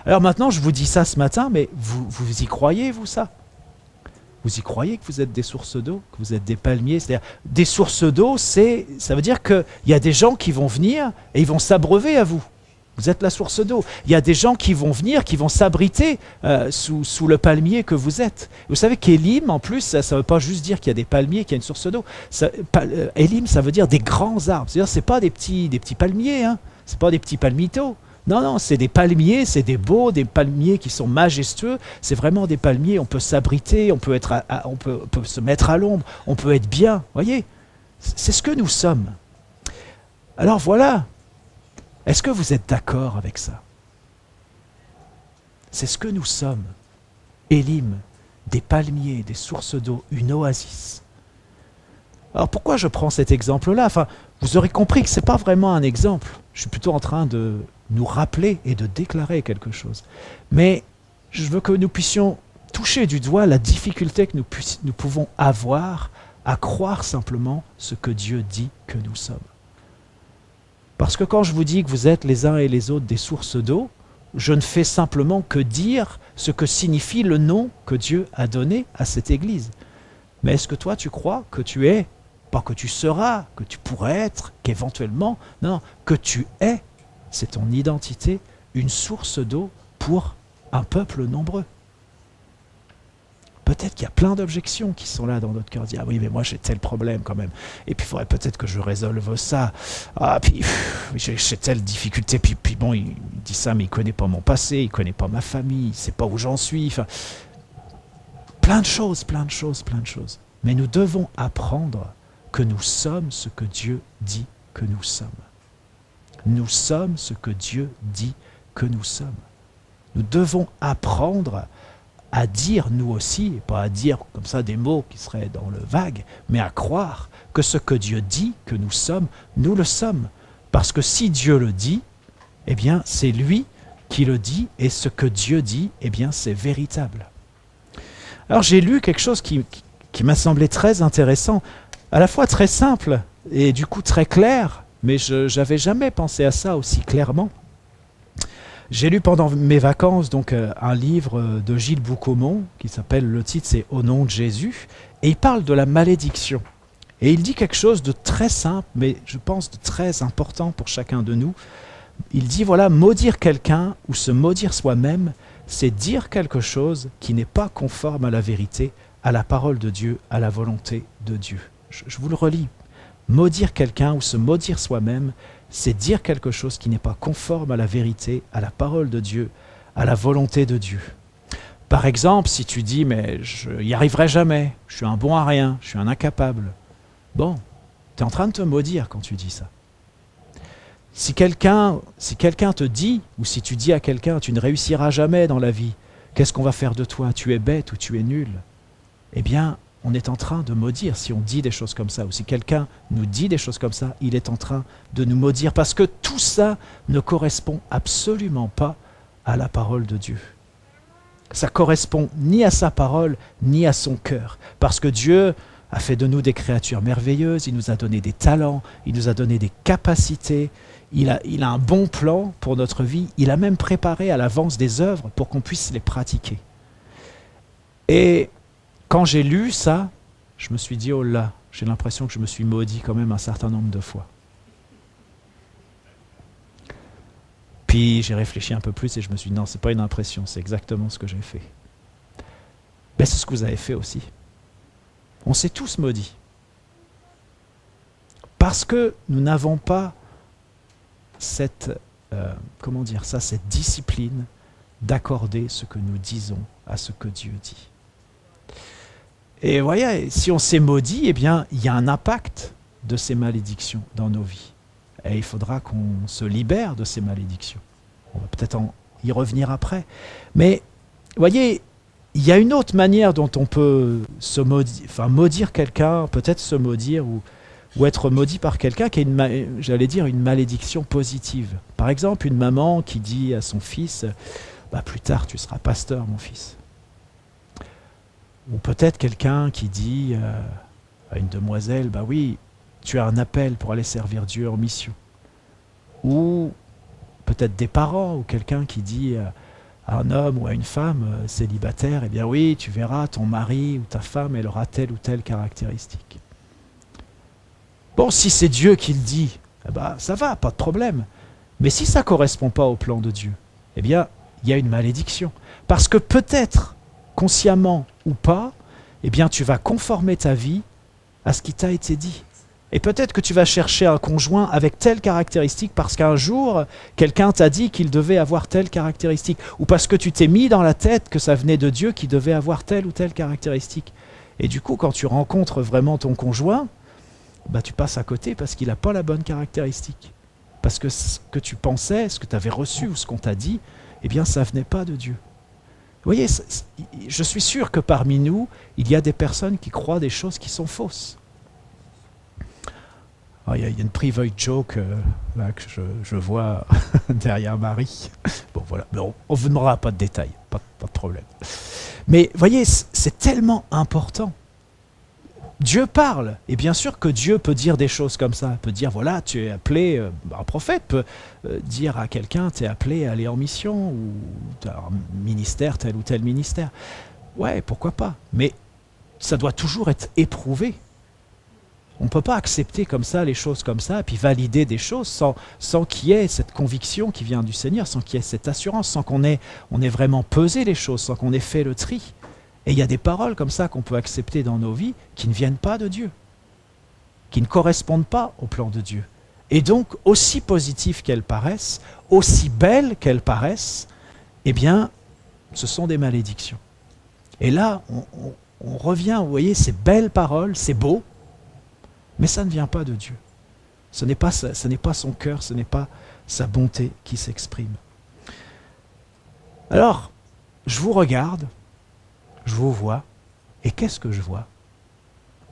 Alors maintenant, je vous dis ça ce matin, mais vous y croyez, vous, ça? Vous y croyez que vous êtes des sources d'eau, que vous êtes des palmiers? C'est-à-dire, des sources d'eau, ça veut dire qu'il y a des gens qui vont venir et ils vont s'abreuver à vous. Vous êtes la source d'eau. Il y a des gens qui vont venir, qui vont s'abriter sous le palmier que vous êtes. Vous savez qu'Élim, en plus, ça ne veut pas juste dire qu'il y a des palmiers, qu'il y a une source d'eau. Élim, ça veut dire des grands arbres. C'est-à-dire, ce n'est pas des petits palmiers, hein. Ce n'est pas des petits palmitos. Non, non, c'est des palmiers, c'est des beaux, des palmiers qui sont majestueux. C'est vraiment des palmiers, on peut s'abriter, on peut se mettre à l'ombre, on peut être bien. Voyez, c'est ce que nous sommes. Alors voilà, est-ce que vous êtes d'accord avec ça? C'est ce que nous sommes. Élim, des palmiers, des sources d'eau, une oasis. Alors pourquoi je prends cet exemple-là? Enfin, vous aurez compris que ce n'est pas vraiment un exemple. Je suis plutôt en train de nous rappeler et de déclarer quelque chose. Mais je veux que nous puissions toucher du doigt la difficulté que nous pouvons avoir à croire simplement ce que Dieu dit que nous sommes. Parce que quand je vous dis que vous êtes les uns et les autres des sources d'eau, je ne fais simplement que dire ce que signifie le nom que Dieu a donné à cette église. Mais est-ce que toi tu crois que tu es, pas que tu seras, que tu pourrais être, qu'éventuellement, non, que tu es, c'est ton identité, une source d'eau pour un peuple nombreux. Peut-être qu'il y a plein d'objections qui sont là dans notre cœur. Dire, ah oui, mais moi j'ai tel problème quand même. Et puis il faudrait peut-être que je résolve ça. Ah, puis j'ai telle difficulté. Puis bon, il dit ça, mais il ne connaît pas mon passé, il ne connaît pas ma famille, il ne sait pas où j'en suis. Enfin, plein de choses. Mais nous devons apprendre que nous sommes ce que Dieu dit que nous sommes. Nous sommes ce que Dieu dit que nous sommes. Nous devons apprendre à dire nous aussi, et pas à dire comme ça des mots qui seraient dans le vague, mais à croire que ce que Dieu dit que nous sommes, nous le sommes. Parce que si Dieu le dit, eh bien c'est lui qui le dit, et ce que Dieu dit, eh bien c'est véritable. Alors j'ai lu quelque chose qui m'a semblé très intéressant, à la fois très simple et du coup très clair, mais je n'avais jamais pensé à ça aussi clairement. J'ai lu pendant mes vacances donc un livre de Gilles Boucaumont qui s'appelle, le titre c'est Au nom de Jésus, et il parle de la malédiction. Et il dit quelque chose de très simple, mais je pense de très important pour chacun de nous. Il dit voilà, maudire quelqu'un ou se maudire soi-même, c'est dire quelque chose qui n'est pas conforme à la vérité, à la parole de Dieu, à la volonté de Dieu. Je vous le relis. Maudire quelqu'un ou se maudire soi-même, c'est dire quelque chose qui n'est pas conforme à la vérité, à la parole de Dieu, à la volonté de Dieu. Par exemple, si tu dis « mais je n'y arriverai jamais, je suis un bon à rien, je suis un incapable », bon, tu es en train de te maudire quand tu dis ça. Si quelqu'un te dit, ou si tu dis à quelqu'un « tu ne réussiras jamais dans la vie, qu'est-ce qu'on va faire de toi, tu es bête ou tu es nul », eh bien, on est en train de maudire si on dit des choses comme ça, ou si quelqu'un nous dit des choses comme ça, il est en train de nous maudire, parce que tout ça ne correspond absolument pas à la parole de Dieu. Ça correspond ni à sa parole, ni à son cœur, parce que Dieu a fait de nous des créatures merveilleuses, il nous a donné des talents, il nous a donné des capacités, il a un bon plan pour notre vie, il a même préparé à l'avance des œuvres pour qu'on puisse les pratiquer. Et quand j'ai lu ça, je me suis dit, oh là, j'ai l'impression que je me suis maudit quand même un certain nombre de fois. Puis j'ai réfléchi un peu plus et je me suis dit, non, c'est pas une impression, c'est exactement ce que j'ai fait. Ben, c'est ce que vous avez fait aussi. On s'est tous maudits. Parce que nous n'avons pas cette discipline d'accorder ce que nous disons à ce que Dieu dit. Et voyez, si on s'est maudit, eh bien, il y a un impact de ces malédictions dans nos vies. Et il faudra qu'on se libère de ces malédictions. On va peut-être y revenir après. Mais, voyez, il y a une autre manière dont on peut se maudire quelqu'un, peut-être se maudire ou être maudit par quelqu'un qui est une malédiction positive. Par exemple, une maman qui dit à son fils « plus tard, tu seras pasteur, mon fils ». Ou peut-être quelqu'un qui dit à une demoiselle, oui, tu as un appel pour aller servir Dieu en mission. Ou peut-être des parents, ou quelqu'un qui dit à un homme ou à une femme célibataire, eh bien oui, tu verras, ton mari ou ta femme, elle aura telle ou telle caractéristique. Bon, si c'est Dieu qui le dit, ça va, pas de problème. Mais si ça ne correspond pas au plan de Dieu, eh bien, il y a une malédiction. Parce que peut-être, consciemment ou pas, eh bien tu vas conformer ta vie à ce qui t'a été dit. Et peut-être que tu vas chercher un conjoint avec telle caractéristique parce qu'un jour, quelqu'un t'a dit qu'il devait avoir telle caractéristique, ou parce que tu t'es mis dans la tête que ça venait de Dieu qui devait avoir telle ou telle caractéristique. Et du coup, quand tu rencontres vraiment ton conjoint, tu passes à côté parce qu'il n'a pas la bonne caractéristique. Parce que ce que tu pensais, ce que tu avais reçu ou ce qu'on t'a dit, eh bien ça ne venait pas de Dieu. Vous voyez, je suis sûr que parmi nous, il y a des personnes qui croient des choses qui sont fausses. Il y a une private joke là, que je vois derrière Marie. Bon, voilà, mais on ne vous demandera pas de détails, pas de problème. Mais vous voyez, c'est tellement important. Dieu parle, et bien sûr que Dieu peut dire des choses comme ça. Il peut dire, voilà, tu es appelé, un prophète peut dire à quelqu'un, tu es appelé à aller en mission, ou tu as un ministère, tel ou tel ministère. Ouais, pourquoi pas. Mais ça doit toujours être éprouvé. On ne peut pas accepter comme ça les choses comme ça, et puis valider des choses sans qu'il y ait cette conviction qui vient du Seigneur, sans qu'il y ait cette assurance, sans qu'on ait vraiment pesé les choses, sans qu'on ait fait le tri. Et il y a des paroles comme ça qu'on peut accepter dans nos vies qui ne viennent pas de Dieu, qui ne correspondent pas au plan de Dieu. Et donc, aussi positives qu'elles paraissent, aussi belles qu'elles paraissent, eh bien, ce sont des malédictions. Et là, on revient, vous voyez, ces belles paroles, c'est beau, mais ça ne vient pas de Dieu. Ce n'est pas son cœur, ce n'est pas sa bonté qui s'exprime. Alors, je vous regarde, je vous vois, et qu'est-ce que je vois?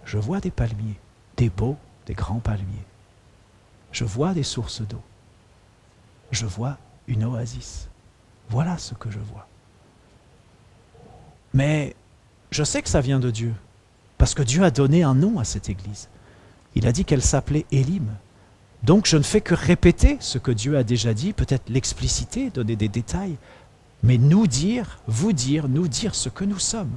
Je vois des palmiers, des beaux, des grands palmiers. Je vois des sources d'eau. Je vois une oasis. Voilà ce que je vois. Mais je sais que ça vient de Dieu, parce que Dieu a donné un nom à cette église. Il a dit qu'elle s'appelait Élim. Donc je ne fais que répéter ce que Dieu a déjà dit, peut-être l'expliciter, donner des détails, mais nous dire, vous dire, nous dire ce que nous sommes.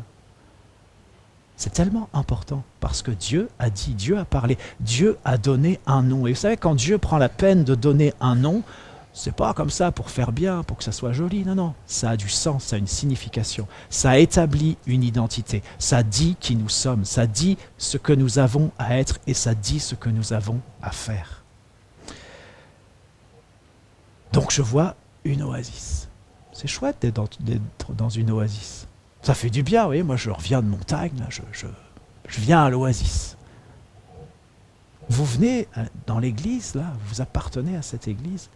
C'est tellement important, parce que Dieu a dit, Dieu a parlé, Dieu a donné un nom. Et vous savez, quand Dieu prend la peine de donner un nom, c'est pas comme ça pour faire bien, pour que ça soit joli, non, non. Ça a du sens, ça a une signification. Ça établit une identité. Ça dit qui nous sommes. Ça dit ce que nous avons à être et ça dit ce que nous avons à faire. Donc je vois une oasis. C'est chouette d'être dans une oasis. Ça fait du bien, vous voyez, moi je reviens de montagne, là, je viens à l'oasis. Vous venez dans l'église, là, vous appartenez à cette église.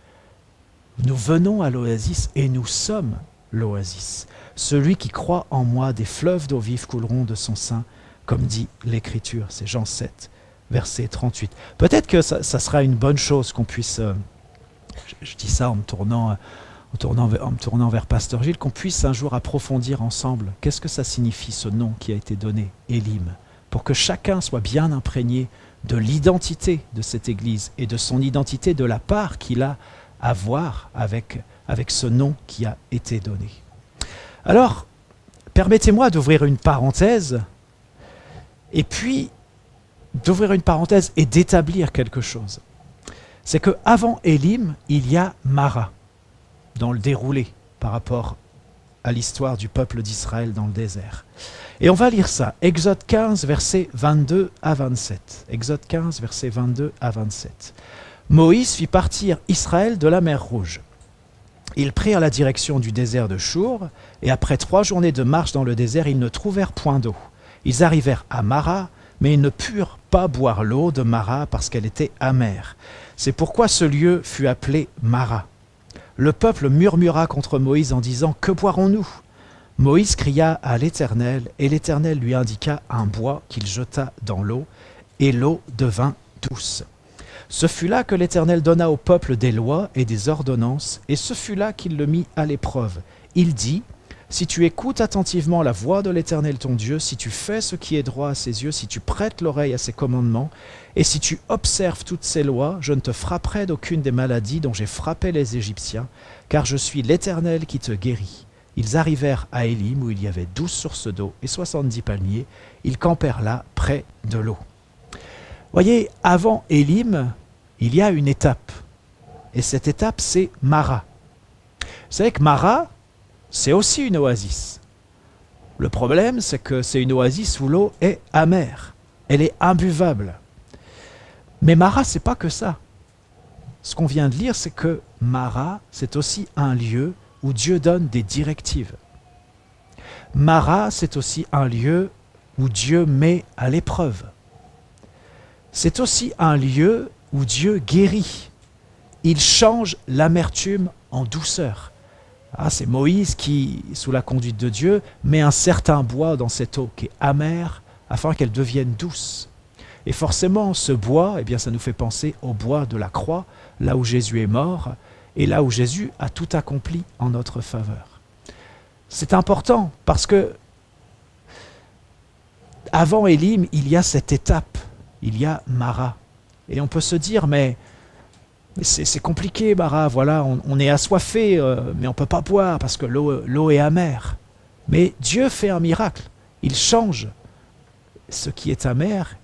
Nous venons à l'oasis et nous sommes l'oasis. Celui qui croit en moi, des fleuves d'eau vive couleront de son sein, comme dit l'Écriture. C'est Jean 7, verset 38. Peut-être que ça sera une bonne chose qu'on puisse, je dis ça en me tournant vers Pasteur Gilles, qu'on puisse un jour approfondir ensemble. Qu'est-ce que ça signifie ce nom qui a été donné, Élim, pour que chacun soit bien imprégné de l'identité de cette Église et de son identité, de la part qu'il a à voir avec ce nom qui a été donné. Alors, permettez-moi d'ouvrir une parenthèse, et puis d'ouvrir une parenthèse et d'établir quelque chose. C'est qu'avant Élim, il y a Mara, dans le déroulé par rapport à l'histoire du peuple d'Israël dans le désert. Et on va lire ça, Exode 15, versets 22 à 27. Exode 15, versets 22 à 27. Moïse fit partir Israël de la mer Rouge. Ils prirent la direction du désert de Chour, et après 3 journées de marche dans le désert, ils ne trouvèrent point d'eau. Ils arrivèrent à Mara, mais ils ne purent pas boire l'eau de Mara parce qu'elle était amère. C'est pourquoi ce lieu fut appelé Mara. Le peuple murmura contre Moïse en disant « Que boirons-nous » Moïse cria à l'Éternel, et l'Éternel lui indiqua un bois qu'il jeta dans l'eau, et l'eau devint douce. Ce fut là que l'Éternel donna au peuple des lois et des ordonnances, et ce fut là qu'il le mit à l'épreuve. Il dit, « Si tu écoutes attentivement la voix de l'Éternel ton Dieu, si tu fais ce qui est droit à ses yeux, si tu prêtes l'oreille à ses commandements, et si tu observes toutes ces lois, je ne te frapperai d'aucune des maladies dont j'ai frappé les Égyptiens, car je suis l'Éternel qui te guérit. » Ils arrivèrent à Élim, où il y avait 12 sources d'eau et 70 palmiers. Ils campèrent là, près de l'eau. Voyez, avant Élim, il y a une étape. Et cette étape, c'est Mara. Vous savez que Mara, c'est aussi une oasis. Le problème, c'est que c'est une oasis où l'eau est amère. Elle est imbuvable. Mais Mara, c'est pas que ça. Ce qu'on vient de lire, c'est que Mara, c'est aussi un lieu où Dieu donne des directives. Mara, c'est aussi un lieu où Dieu met à l'épreuve. C'est aussi un lieu où Dieu guérit. Il change l'amertume en douceur. C'est Moïse qui, sous la conduite de Dieu, met un certain bois dans cette eau qui est amère afin qu'elle devienne douce. Et forcément, ce bois, ça nous fait penser au bois de la croix, là où Jésus est mort, et là où Jésus a tout accompli en notre faveur. C'est important parce que avant Élim, il y a cette étape, il y a Mara. Et on peut se dire, mais c'est compliqué Mara, voilà, on est assoiffé, mais on ne peut pas boire parce que l'eau est amère. Mais Dieu fait un miracle, il change ce qui est amer,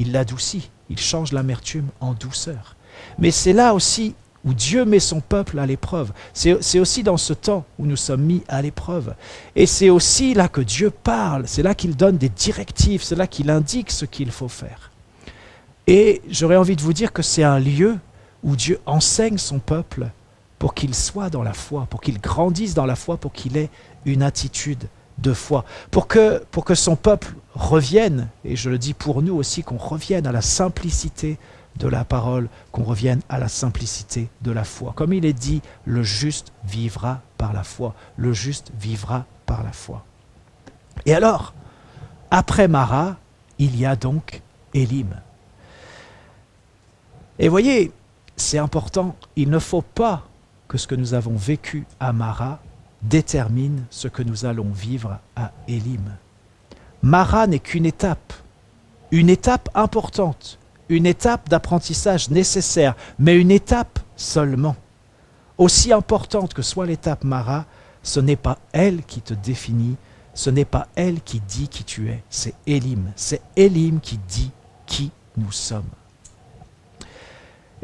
il l'adoucit, il change l'amertume en douceur. Mais c'est là aussi où Dieu met son peuple à l'épreuve. C'est aussi dans ce temps où nous sommes mis à l'épreuve. Et c'est aussi là que Dieu parle, c'est là qu'il donne des directives, c'est là qu'il indique ce qu'il faut faire. Et j'aurais envie de vous dire que c'est un lieu où Dieu enseigne son peuple pour qu'il soit dans la foi, pour qu'il grandisse dans la foi, pour qu'il ait une attitude de foi, pour que son peuple revienne, et je le dis pour nous aussi, qu'on revienne à la simplicité de la parole, qu'on revienne à la simplicité de la foi. Comme il est dit, le juste vivra par la foi. Le juste vivra par la foi. Et alors, après Mara, il y a donc Élim. Et voyez, c'est important, il ne faut pas que ce que nous avons vécu à Mara détermine ce que nous allons vivre à Élim. Mara n'est qu'une étape importante, une étape d'apprentissage nécessaire, mais une étape seulement. Aussi importante que soit l'étape Mara, ce n'est pas elle qui te définit, ce n'est pas elle qui dit qui tu es, c'est Élim. C'est Élim qui dit qui nous sommes.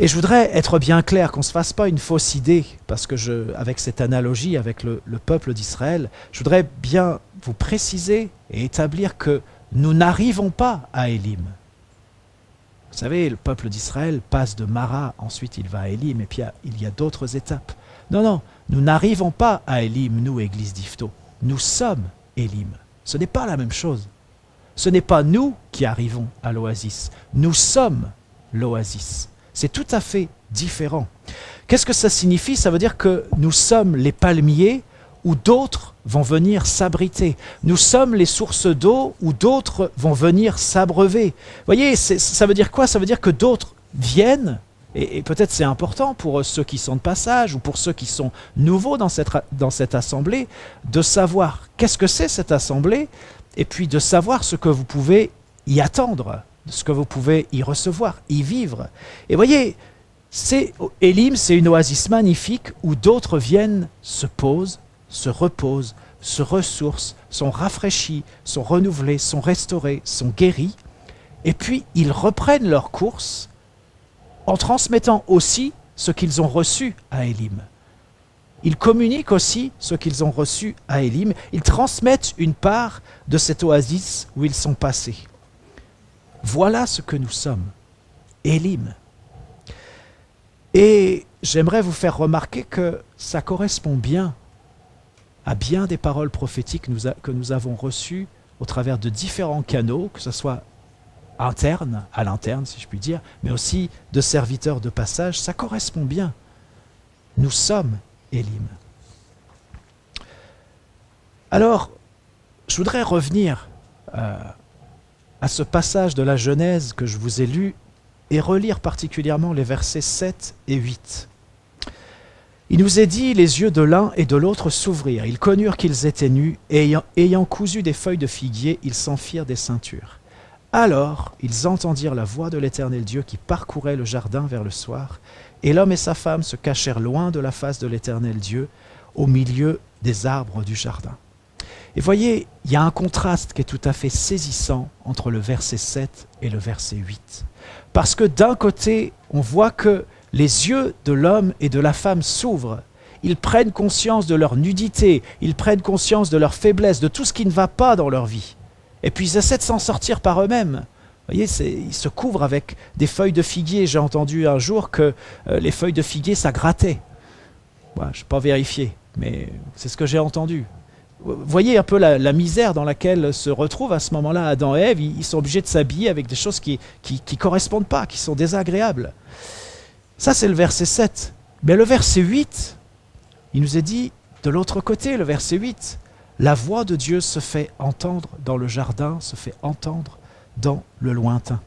Et je voudrais être bien clair, qu'on ne se fasse pas une fausse idée, parce que avec cette analogie, avec le peuple d'Israël, je voudrais bien vous préciser et établir que nous n'arrivons pas à Élim. Vous savez, le peuple d'Israël passe de Mara, ensuite il va à Élim, et puis il y a d'autres étapes. Non, nous n'arrivons pas à Élim, nous, Église d'Yvetot. Nous sommes Élim. Ce n'est pas la même chose. Ce n'est pas nous qui arrivons à l'oasis. Nous sommes l'oasis. C'est tout à fait différent. Qu'est-ce que ça signifie? Ça veut dire que nous sommes les palmiers où d'autres vont venir s'abriter. Nous sommes les sources d'eau où d'autres vont venir s'abreuver. Vous voyez, ça veut dire quoi? Ça veut dire que d'autres viennent, et peut-être c'est important pour ceux qui sont de passage ou pour ceux qui sont nouveaux dans cette assemblée, de savoir qu'est-ce que c'est cette assemblée, et puis de savoir ce que vous pouvez y attendre, ce que vous pouvez y recevoir, y vivre. Et voyez, Élim, c'est une oasis magnifique où d'autres viennent, se posent, se reposent, se ressourcent, sont rafraîchis, sont renouvelés, sont restaurés, sont guéris, et puis ils reprennent leur course en transmettant aussi ce qu'ils ont reçu à Élim. Ils communiquent aussi ce qu'ils ont reçu à Élim, ils transmettent une part de cette oasis où ils sont passés. Voilà ce que nous sommes, Élim. Et j'aimerais vous faire remarquer que ça correspond bien à bien des paroles prophétiques que nous avons reçues au travers de différents canaux, que ce soit à l'interne si je puis dire, mais aussi de serviteurs de passage. Ça correspond bien. Nous sommes Élim. Alors, je voudrais revenir à ce passage de la Genèse que je vous ai lu et relire particulièrement les versets 7 et 8. Il nous est dit, les yeux de l'un et de l'autre s'ouvrirent. Ils connurent qu'ils étaient nus, et ayant cousu des feuilles de figuier, ils s'en firent des ceintures. Alors, ils entendirent la voix de l'Éternel Dieu qui parcourait le jardin vers le soir, et l'homme et sa femme se cachèrent loin de la face de l'Éternel Dieu, au milieu des arbres du jardin. Et voyez, il y a un contraste qui est tout à fait saisissant entre le verset 7 et le verset 8. Parce que d'un côté, on voit que les yeux de l'homme et de la femme s'ouvrent. Ils prennent conscience de leur nudité, ils prennent conscience de leur faiblesse, de tout ce qui ne va pas dans leur vie. Et puis ils essaient de s'en sortir par eux-mêmes. Vous voyez, ils se couvrent avec des feuilles de figuier. J'ai entendu un jour que les feuilles de figuier, ça grattait. Ouais, je n'ai pas vérifié, mais c'est ce que j'ai entendu. Vous voyez un peu la misère dans laquelle se retrouvent à ce moment-là Adam et Ève. Ils sont obligés de s'habiller avec des choses qui correspondent pas, qui sont désagréables. Ça, c'est le verset 7. Mais le verset 8, il nous est dit, de l'autre côté, le verset 8, la voix de Dieu se fait entendre dans le jardin, se fait entendre dans le lointain.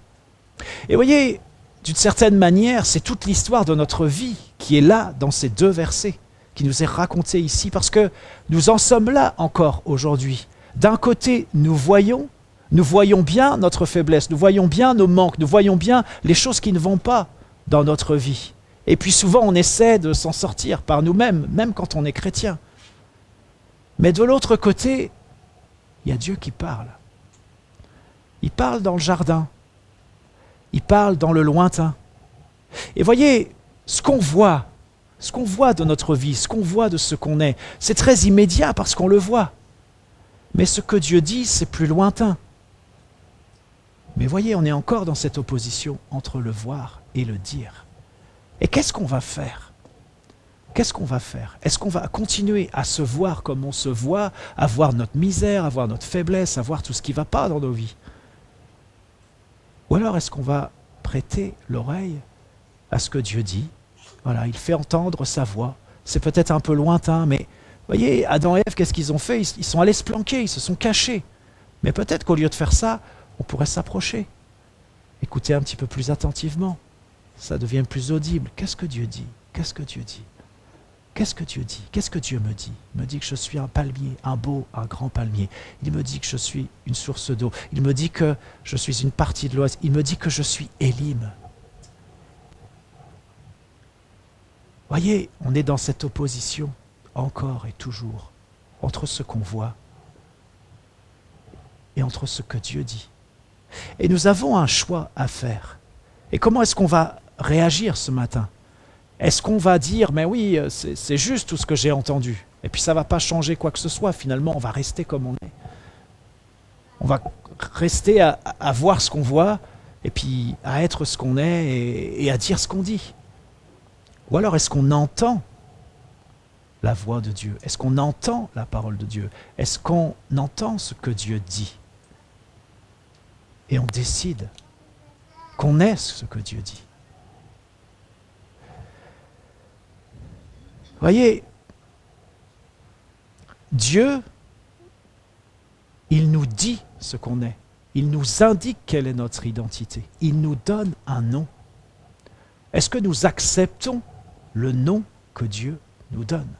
Et voyez, d'une certaine manière, c'est toute l'histoire de notre vie qui est là dans ces deux versets, qui nous est racontée ici, parce que nous en sommes là encore aujourd'hui. D'un côté, nous voyons bien notre faiblesse, nous voyons bien nos manques, nous voyons bien les choses qui ne vont pas dans notre vie. Et puis souvent, on essaie de s'en sortir par nous-mêmes, même quand on est chrétien. Mais de l'autre côté, il y a Dieu qui parle. Il parle dans le jardin. Il parle dans le lointain. Et voyez, ce qu'on voit de notre vie, ce qu'on voit de ce qu'on est, c'est très immédiat parce qu'on le voit. Mais ce que Dieu dit, c'est plus lointain. Mais voyez, on est encore dans cette opposition entre le voir et le dire. Et qu'est-ce qu'on va faire? Qu'est-ce qu'on va faire? Est-ce qu'on va continuer à se voir comme on se voit, à voir notre misère, à voir notre faiblesse, à voir tout ce qui ne va pas dans nos vies? Ou alors est-ce qu'on va prêter l'oreille à ce que Dieu dit. Voilà, il fait entendre sa voix. C'est peut-être un peu lointain, mais voyez, Adam et Ève, qu'est-ce qu'ils ont fait? Ils sont allés se planquer, ils se sont cachés. Mais peut-être qu'au lieu de faire ça, on pourrait s'approcher. Écouter un petit peu plus attentivement. Ça devient plus audible. Qu'est-ce que Dieu dit? Qu'est-ce que Dieu dit? Qu'est-ce que Dieu dit? Qu'est-ce que Dieu me dit? Il me dit que je suis un palmier, un beau, un grand palmier. Il me dit que je suis une source d'eau. Il me dit que je suis une partie de l'Ouest. Il me dit que je suis Élim. Voyez, on est dans cette opposition, encore et toujours, entre ce qu'on voit et entre ce que Dieu dit. Et nous avons un choix à faire. Et comment est-ce qu'on va réagir ce matin? Est-ce qu'on va dire, mais oui, c'est juste tout ce que j'ai entendu, et puis ça ne va pas changer quoi que ce soit, finalement on va rester comme on est. On va rester à voir ce qu'on voit, et puis à être ce qu'on est, et à dire ce qu'on dit. Ou alors est-ce qu'on entend la voix de Dieu? Est-ce qu'on entend la parole de Dieu? Est-ce qu'on entend ce que Dieu dit? Et on décide qu'on est ce que Dieu dit. Voyez, Dieu, il nous dit ce qu'on est. Il nous indique quelle est notre identité. Il nous donne un nom. Est-ce que nous acceptons le nom que Dieu nous donne?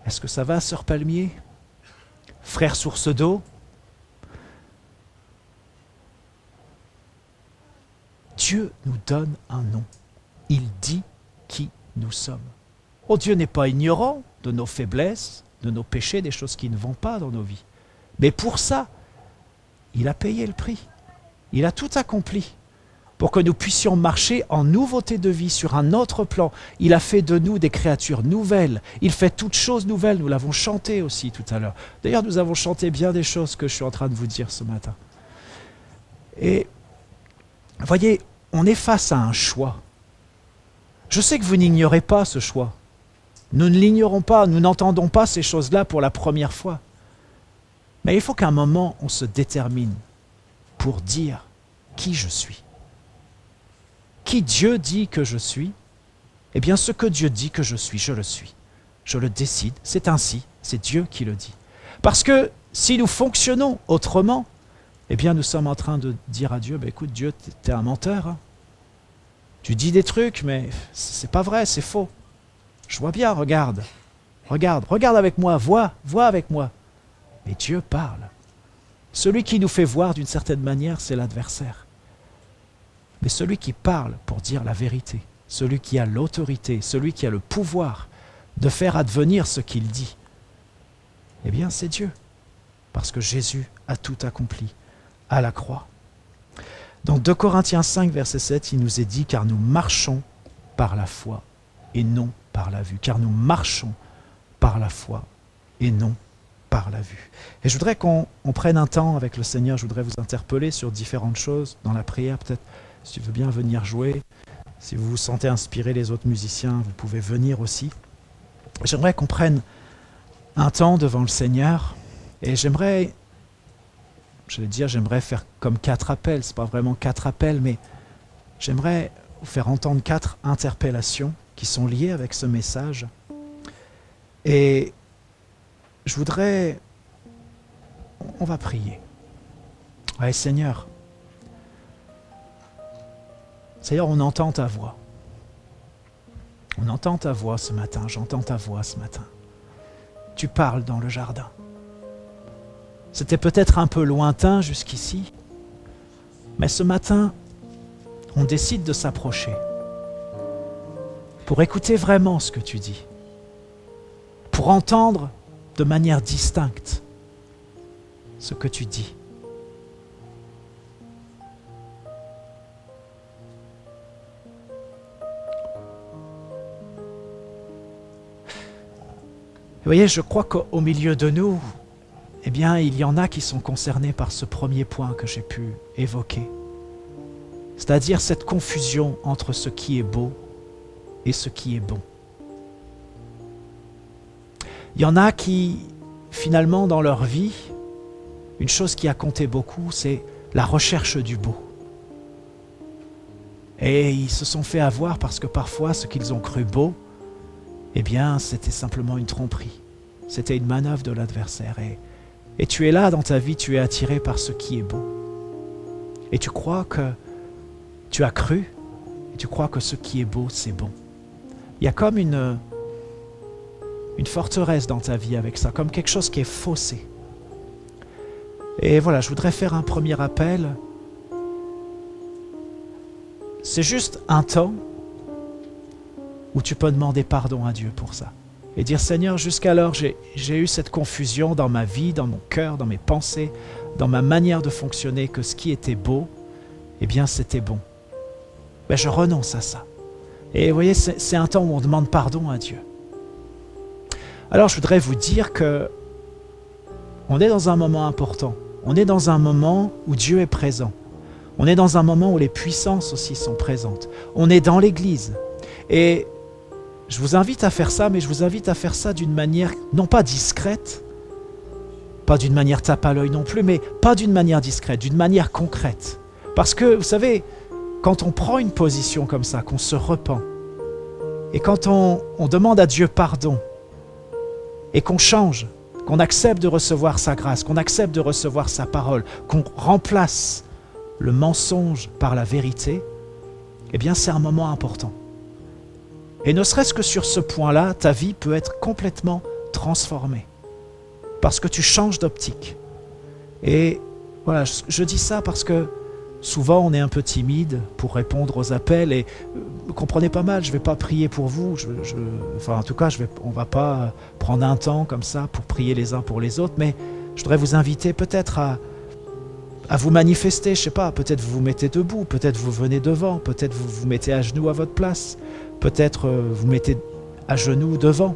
Est-ce que ça va, sœur Palmier? Frère source d'eau? Dieu nous donne un nom. Il dit qui nous sommes. Oh, Dieu n'est pas ignorant de nos faiblesses, de nos péchés, des choses qui ne vont pas dans nos vies. Mais pour ça, il a payé le prix. Il a tout accompli pour que nous puissions marcher en nouveauté de vie sur un autre plan. Il a fait de nous des créatures nouvelles. Il fait toutes choses nouvelles. Nous l'avons chanté aussi tout à l'heure. D'ailleurs, nous avons chanté bien des choses que je suis en train de vous dire ce matin. Et voyez, on est face à un choix. Je sais que vous n'ignorez pas ce choix. Nous ne l'ignorons pas, nous n'entendons pas ces choses-là pour la première fois. Mais il faut qu'à un moment, on se détermine pour dire qui je suis. Qui Dieu dit que je suis? Eh bien, ce que Dieu dit que je suis, je le suis. Je le décide, c'est ainsi, c'est Dieu qui le dit. Parce que si nous fonctionnons autrement, eh bien, nous sommes en train de dire à Dieu, écoute, Dieu, t'es un menteur, hein. Tu dis des trucs, mais c'est pas vrai, c'est faux. Je vois bien, regarde avec moi, vois avec moi. Mais Dieu parle. Celui qui nous fait voir d'une certaine manière, c'est l'adversaire. Mais celui qui parle pour dire la vérité, celui qui a l'autorité, celui qui a le pouvoir de faire advenir ce qu'il dit, eh bien c'est Dieu. Parce que Jésus a tout accompli à la croix. Dans 2 Corinthiens 5, verset 7, il nous est dit « Car nous marchons par la foi et non par la vue. » Car nous marchons par la foi et non par la vue. Et je voudrais qu'on prenne un temps avec le Seigneur. Je voudrais vous interpeller sur différentes choses dans la prière. Peut-être, si tu veux bien venir jouer, si vous vous sentez inspiré, les autres musiciens, vous pouvez venir aussi. J'aimerais qu'on prenne un temps devant le Seigneur et j'aimerais faire comme 4 appels. Ce n'est pas vraiment 4 appels, mais j'aimerais vous faire entendre 4 interpellations qui sont liées avec ce message. Et je voudrais... On va prier. Ouais, Seigneur, on entend ta voix. On entend ta voix ce matin, j'entends ta voix ce matin. Tu parles dans le jardin. C'était peut-être un peu lointain jusqu'ici, mais ce matin, on décide de s'approcher pour écouter vraiment ce que tu dis, pour entendre de manière distincte ce que tu dis. Vous voyez, je crois qu'au milieu de nous, eh bien, il y en a qui sont concernés par ce premier point que j'ai pu évoquer. C'est-à-dire cette confusion entre ce qui est beau et ce qui est bon. Il y en a qui, finalement, dans leur vie, une chose qui a compté beaucoup, c'est la recherche du beau. Et ils se sont fait avoir parce que parfois ce qu'ils ont cru beau, eh bien c'était simplement une tromperie. C'était une manœuvre de l'adversaire. Et tu es là dans ta vie, tu es attiré par ce qui est beau. Et tu crois que tu as cru, et tu crois que ce qui est beau, c'est bon. Il y a comme une forteresse dans ta vie avec ça, comme quelque chose qui est faussé. Et voilà, je voudrais faire un premier appel. C'est juste un temps où tu peux demander pardon à Dieu pour ça. Et dire, Seigneur, jusqu'alors, j'ai eu cette confusion dans ma vie, dans mon cœur, dans mes pensées, dans ma manière de fonctionner, que ce qui était beau, eh bien, c'était bon. Ben, je renonce à ça. Et vous voyez, c'est un temps où on demande pardon à Dieu. Alors, je voudrais vous dire que on est dans un moment important. On est dans un moment où Dieu est présent. On est dans un moment où les puissances aussi sont présentes. On est dans l'Église. Et je vous invite à faire ça, mais je vous invite à faire ça d'une manière, non pas discrète, pas d'une manière tape à l'œil non plus, mais pas d'une manière discrète, d'une manière concrète. Parce que, vous savez, quand on prend une position comme ça, qu'on se repent, et quand on demande à Dieu pardon, et qu'on change, qu'on accepte de recevoir sa grâce, qu'on accepte de recevoir sa parole, qu'on remplace le mensonge par la vérité, eh bien c'est un moment important. Et ne serait-ce que sur ce point-là, ta vie peut être complètement transformée. Parce que tu changes d'optique. Et voilà, je dis ça parce que souvent on est un peu timide pour répondre aux appels. Et comprenez pas mal, je ne vais pas prier pour vous. Enfin en tout cas, on ne va pas prendre un temps comme ça pour prier les uns pour les autres. Mais je voudrais vous inviter peut-être à vous manifester. Je ne sais pas, peut-être vous vous mettez debout, peut-être vous venez devant, peut-être vous vous mettez à genoux à votre place. Peut-être vous mettez à genoux devant,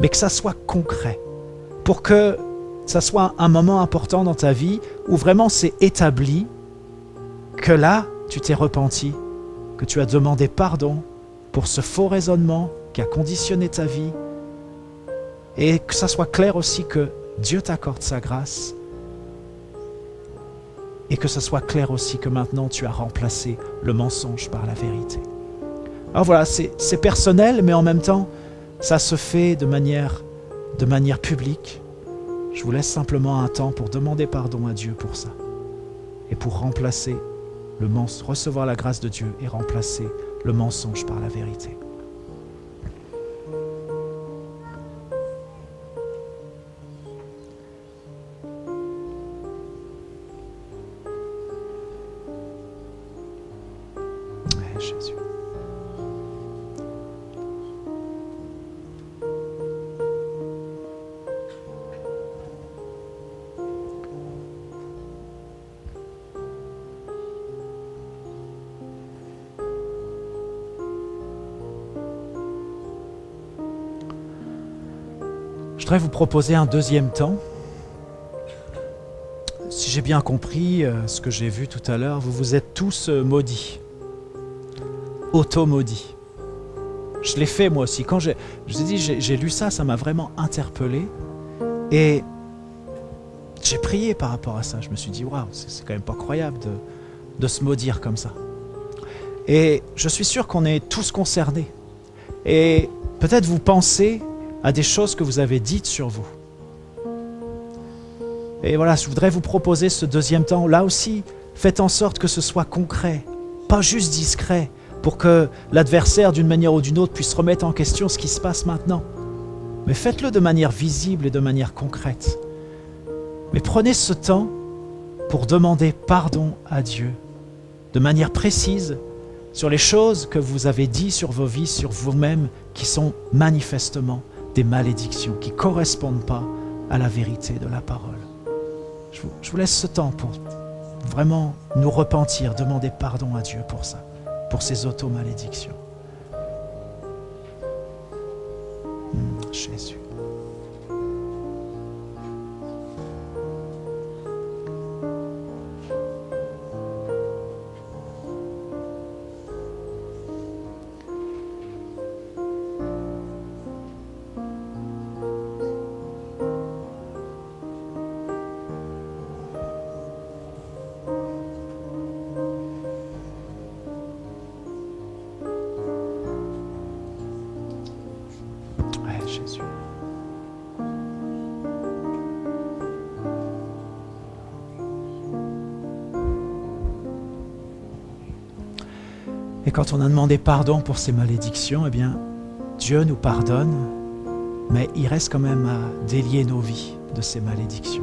mais que ça soit concret, pour que ça soit un moment important dans ta vie où vraiment c'est établi que là, tu t'es repenti, que tu as demandé pardon pour ce faux raisonnement qui a conditionné ta vie, et que ça soit clair aussi que Dieu t'accorde sa grâce, et que ça soit clair aussi que maintenant tu as remplacé le mensonge par la vérité. Alors voilà, c'est personnel, mais en même temps, ça se fait de manière publique. Je vous laisse simplement un temps pour demander pardon à Dieu pour ça. Et pour remplacer recevoir la grâce de Dieu et remplacer le mensonge par la vérité. Ouais, Jésus. Je voudrais vous proposer un deuxième temps. Si j'ai bien compris ce que j'ai vu tout à l'heure, vous vous êtes tous maudits, auto-maudits. Je l'ai fait moi aussi. Quand je vous ai dit, j'ai lu ça, ça m'a vraiment interpellé. Et j'ai prié par rapport à ça. Je me suis dit, waouh, c'est quand même pas croyable de se maudire comme ça. Et je suis sûr qu'on est tous concernés. Et peut-être vous pensez à des choses que vous avez dites sur vous. Et voilà, je voudrais vous proposer ce deuxième temps. Là aussi, faites en sorte que ce soit concret, pas juste discret, pour que l'adversaire, d'une manière ou d'une autre, puisse remettre en question ce qui se passe maintenant. Mais faites-le de manière visible et de manière concrète. Mais prenez ce temps pour demander pardon à Dieu, de manière précise, sur les choses que vous avez dites sur vos vies, sur vous-même, qui sont manifestement des malédictions, qui ne correspondent pas à la vérité de la parole. Je vous laisse ce temps pour vraiment nous repentir, demander pardon à Dieu pour ça, pour ces auto-malédictions. Jésus. Jésus. Et quand on a demandé pardon pour ces malédictions, eh bien, Dieu nous pardonne, mais il reste quand même à délier nos vies de ces malédictions.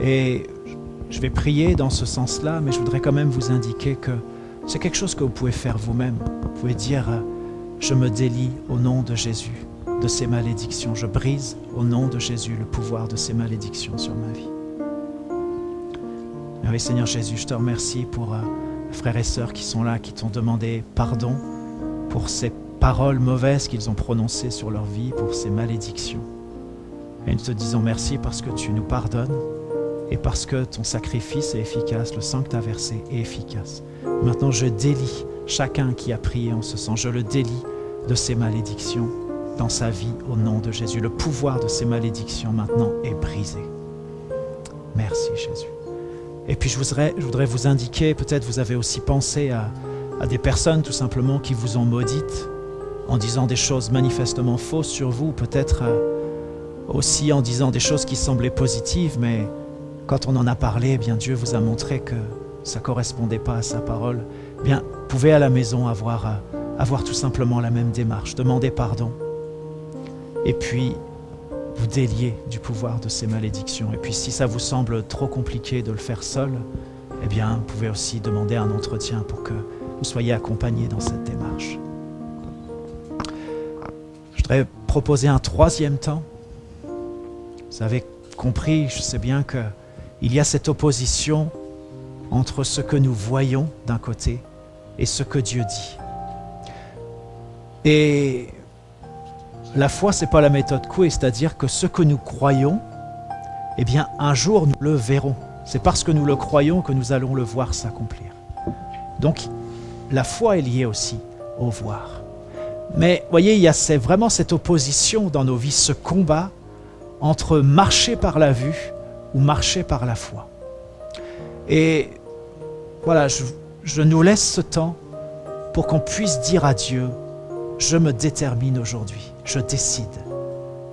Et je vais prier dans ce sens-là, mais je voudrais quand même vous indiquer que c'est quelque chose que vous pouvez faire vous-même. Vous pouvez dire « Je me délie au nom de Jésus de ces malédictions. Je brise au nom de Jésus le pouvoir de ces malédictions sur ma vie. » Et oui, Seigneur Jésus, je te remercie pour les frères et sœurs qui sont là, qui t'ont demandé pardon pour ces paroles mauvaises qu'ils ont prononcées sur leur vie, pour ces malédictions. Et nous te disons merci parce que tu nous pardonnes et parce que ton sacrifice est efficace, le sang que tu as versé est efficace. Maintenant, je délie chacun qui a prié en ce sens, je le délie de ces malédictions dans sa vie au nom de Jésus. Le pouvoir de ces malédictions maintenant est brisé. Merci Jésus. Et puis je voudrais vous indiquer, peut-être vous avez aussi pensé à des personnes tout simplement qui vous ont maudite en disant des choses manifestement fausses sur vous, peut-être aussi en disant des choses qui semblaient positives, mais quand on en a parlé, eh bien Dieu vous a montré que ça ne correspondait pas à sa parole. Eh bien, vous pouvez à la maison avoir tout simplement la même démarche, demander pardon et puis vous délier du pouvoir de ces malédictions. Et puis si ça vous semble trop compliqué de le faire seul, eh bien vous pouvez aussi demander un entretien pour que vous soyez accompagné dans cette démarche. Je voudrais proposer un troisième temps. Vous avez compris, je sais bien qu'il y a cette opposition entre ce que nous voyons d'un côté et ce que Dieu dit. Et la foi, ce n'est pas la méthode Coué, c'est-à-dire que ce que nous croyons, eh bien, un jour, nous le verrons. C'est parce que nous le croyons que nous allons le voir s'accomplir. Donc, la foi est liée aussi au voir. Mais, voyez, il y a vraiment cette opposition dans nos vies, ce combat entre marcher par la vue ou marcher par la foi. Et voilà, je nous laisse ce temps pour qu'on puisse dire à Dieu, je me détermine aujourd'hui, je décide,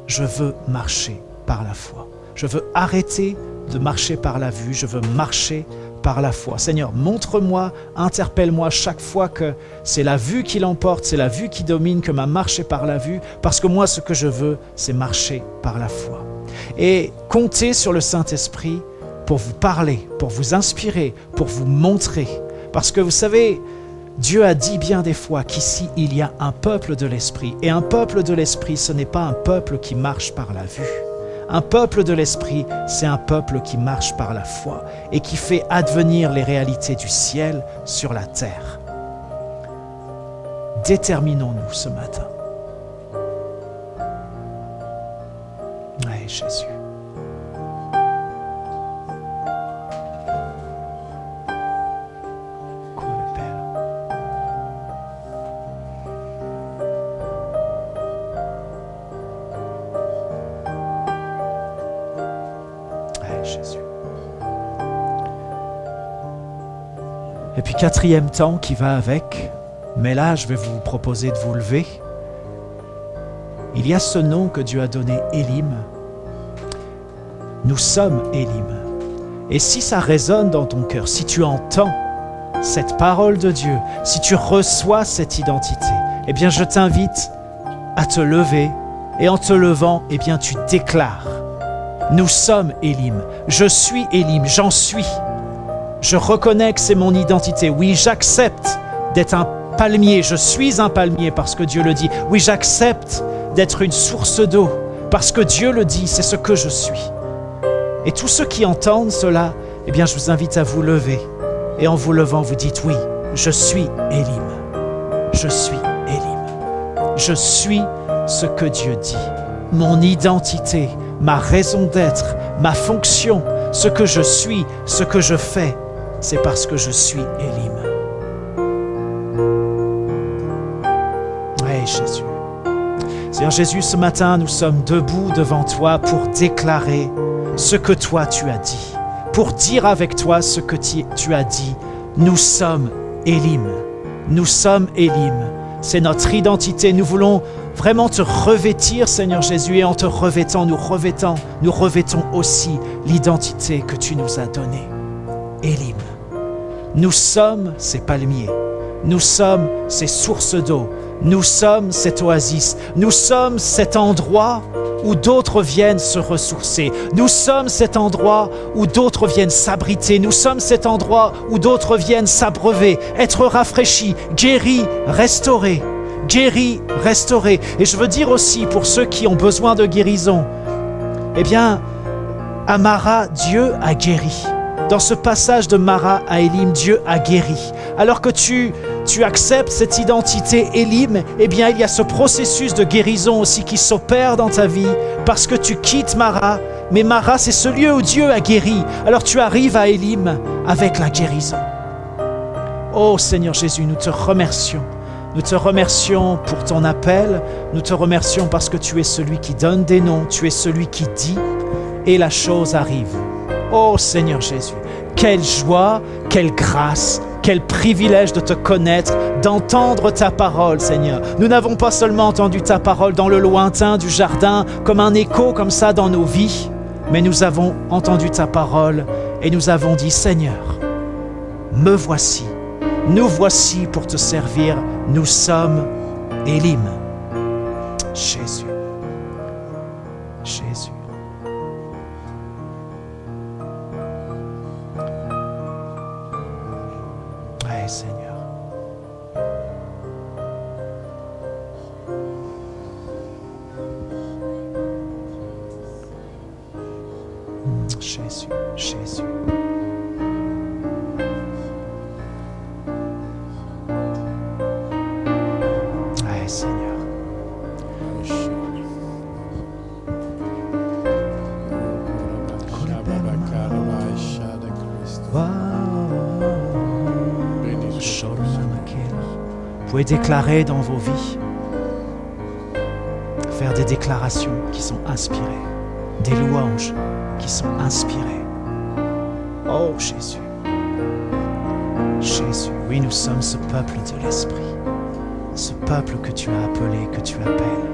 je veux marcher par la foi. Je veux arrêter de marcher par la vue, je veux marcher par la foi. Seigneur, montre-moi, interpelle-moi chaque fois que c'est la vue qui l'emporte, c'est la vue qui domine, que ma marche est par la vue, parce que moi, ce que je veux, c'est marcher par la foi. Et comptez sur le Saint-Esprit pour vous parler, pour vous inspirer, pour vous montrer. Parce que vous savez, Dieu a dit bien des fois qu'ici, il y a un peuple de l'Esprit. Et un peuple de l'Esprit, ce n'est pas un peuple qui marche par la vue. Un peuple de l'Esprit, c'est un peuple qui marche par la foi et qui fait advenir les réalités du ciel sur la terre. Déterminons-nous ce matin. Oui, Jésus. Jésus. Et puis quatrième temps qui va avec, mais là je vais vous proposer de vous lever. Il y a ce nom que Dieu a donné, Élim. Nous sommes Élim. Et si ça résonne dans ton cœur, si tu entends cette parole de Dieu, si tu reçois cette identité, eh bien je t'invite à te lever et en te levant, eh bien tu déclares. Nous sommes Élim. Je suis Élim, j'en suis. Je reconnais que c'est mon identité. Oui, j'accepte d'être un palmier. Je suis un palmier parce que Dieu le dit. Oui, j'accepte d'être une source d'eau parce que Dieu le dit. C'est ce que je suis. Et tous ceux qui entendent cela, eh bien, je vous invite à vous lever. Et en vous levant, vous dites oui, je suis Élim. Je suis Élim. Je suis ce que Dieu dit. Mon identité, ma raison d'être, ma fonction, ce que je suis, ce que je fais, c'est parce que je suis Élim. Oui, Jésus. Seigneur Jésus, ce matin, nous sommes debout devant toi pour déclarer ce que toi tu as dit, pour dire avec toi ce que tu as dit. Nous sommes Élim. Nous sommes Élim. C'est notre identité. Nous voulons vraiment te revêtir, Seigneur Jésus, et en te revêtant, nous revêtons aussi l'identité que tu nous as donnée. Élim. Nous sommes ces palmiers, nous sommes ces sources d'eau, nous sommes cette oasis, nous sommes cet endroit où d'autres viennent se ressourcer, nous sommes cet endroit où d'autres viennent s'abriter, nous sommes cet endroit où d'autres viennent s'abreuver, être rafraîchis, guéris, restaurés. Guéris, restaurés. Et je veux dire aussi pour ceux qui ont besoin de guérison, eh bien, à Mara, Dieu a guéri. Dans ce passage de Mara à Élim, Dieu a guéri. Alors que tu acceptes cette identité Élim, eh bien, il y a ce processus de guérison aussi qui s'opère dans ta vie parce que tu quittes Mara. Mais Mara, c'est ce lieu où Dieu a guéri. Alors tu arrives à Élim avec la guérison. Oh Seigneur Jésus, nous te remercions. Nous te remercions pour ton appel. Nous te remercions parce que tu es celui qui donne des noms. Tu es celui qui dit et la chose arrive. Oh Seigneur Jésus, quelle joie, quelle grâce, quel privilège de te connaître, d'entendre ta parole, Seigneur. Nous n'avons pas seulement entendu ta parole dans le lointain du jardin, comme un écho comme ça dans nos vies, mais nous avons entendu ta parole et nous avons dit, Seigneur, me voici, nous voici pour te servir, nous sommes Élim. Jésus, Jésus. Hey, Seigneur. Jésus, Jésus. Hey, Seigneur. Vous pouvez déclarer dans vos vies, faire des déclarations qui sont inspirées, des louanges qui sont inspirées. Oh Jésus, Jésus, oui, nous sommes ce peuple de l'Esprit, ce peuple que tu as appelé, que tu appelles,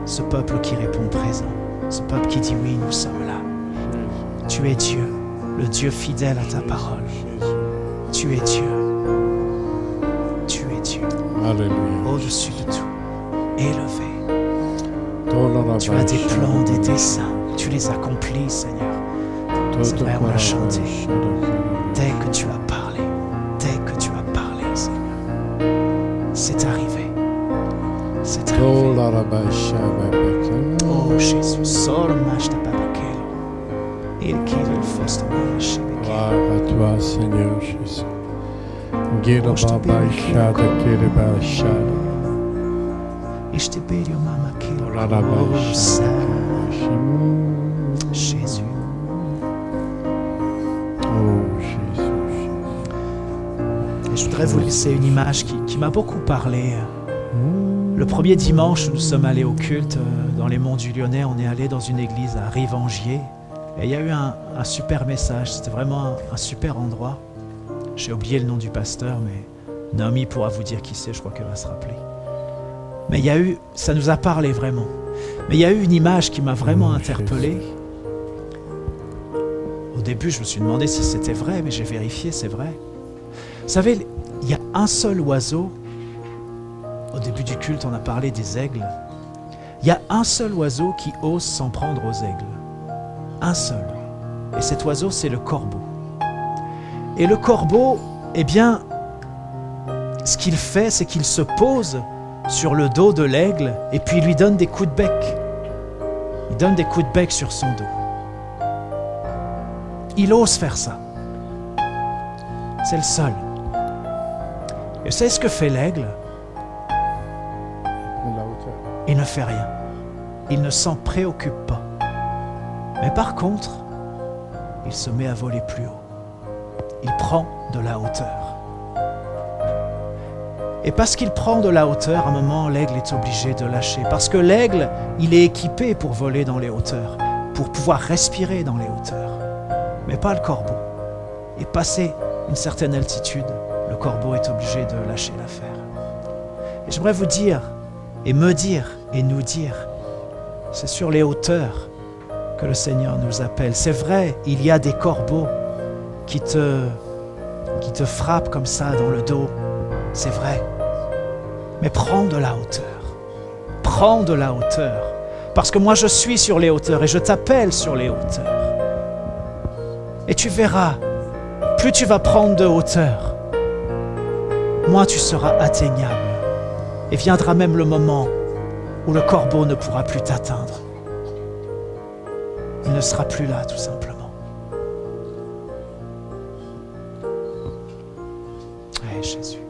ce peuple qui répond présent, ce peuple qui dit oui, nous sommes là. Tu es Dieu, le Dieu fidèle à ta parole. Tu es Dieu. Alléluia. Au-dessus de tout, élevé. Tu as des plans, des desseins, tu les accomplis, Seigneur. C'est vrai, on l'a chanté. Dès que tu as parlé, Seigneur, c'est arrivé. C'est arrivé. Oh Jésus, solo mashta babakelo. Il qui veut le faste Gloire à toi, Seigneur Jésus. Jésus, et je voudrais vous laisser une image qui m'a beaucoup parlé. Le premier dimanche, nous sommes allés au culte dans les monts du Lyonnais. On est allé dans une église à Rivangier. Et il y a eu un super message. C'était vraiment un super endroit. J'ai oublié le nom du pasteur, mais Naomi pourra vous dire qui c'est, je crois qu'elle va se rappeler. Mais ça nous a parlé vraiment. Mais il y a eu une image qui m'a vraiment interpellé. Au début, je me suis demandé si c'était vrai, mais j'ai vérifié, c'est vrai. Vous savez, il y a un seul oiseau. Au début du culte, on a parlé des aigles. Il y a un seul oiseau qui ose s'en prendre aux aigles. Un seul. Et cet oiseau, c'est le corbeau. Et le corbeau, eh bien, ce qu'il fait, c'est qu'il se pose sur le dos de l'aigle et puis il lui donne des coups de bec. Il donne des coups de bec sur son dos. Il ose faire ça. C'est le seul. Et vous savez ce que fait l'aigle? Il ne fait rien. Il ne s'en préoccupe pas. Mais par contre, il se met à voler plus haut. Il prend de la hauteur. Et parce qu'il prend de la hauteur, à un moment, l'aigle est obligé de lâcher. Parce que l'aigle, il est équipé pour voler dans les hauteurs, pour pouvoir respirer dans les hauteurs. Mais pas le corbeau. Et passé une certaine altitude, le corbeau est obligé de lâcher l'affaire. Et j'aimerais vous dire, et me dire et nous dire. C'est sur les hauteurs que le Seigneur nous appelle. C'est vrai, il y a des corbeaux qui te frappent comme ça dans le dos. C'est vrai. Mais prends de la hauteur. Prends de la hauteur. Parce que moi je suis sur les hauteurs et je t'appelle sur les hauteurs. Et tu verras, plus tu vas prendre de hauteur, moins tu seras atteignable. Et viendra même le moment où le corbeau ne pourra plus t'atteindre. Il ne sera plus là, tout simplement. Hey, Jésus.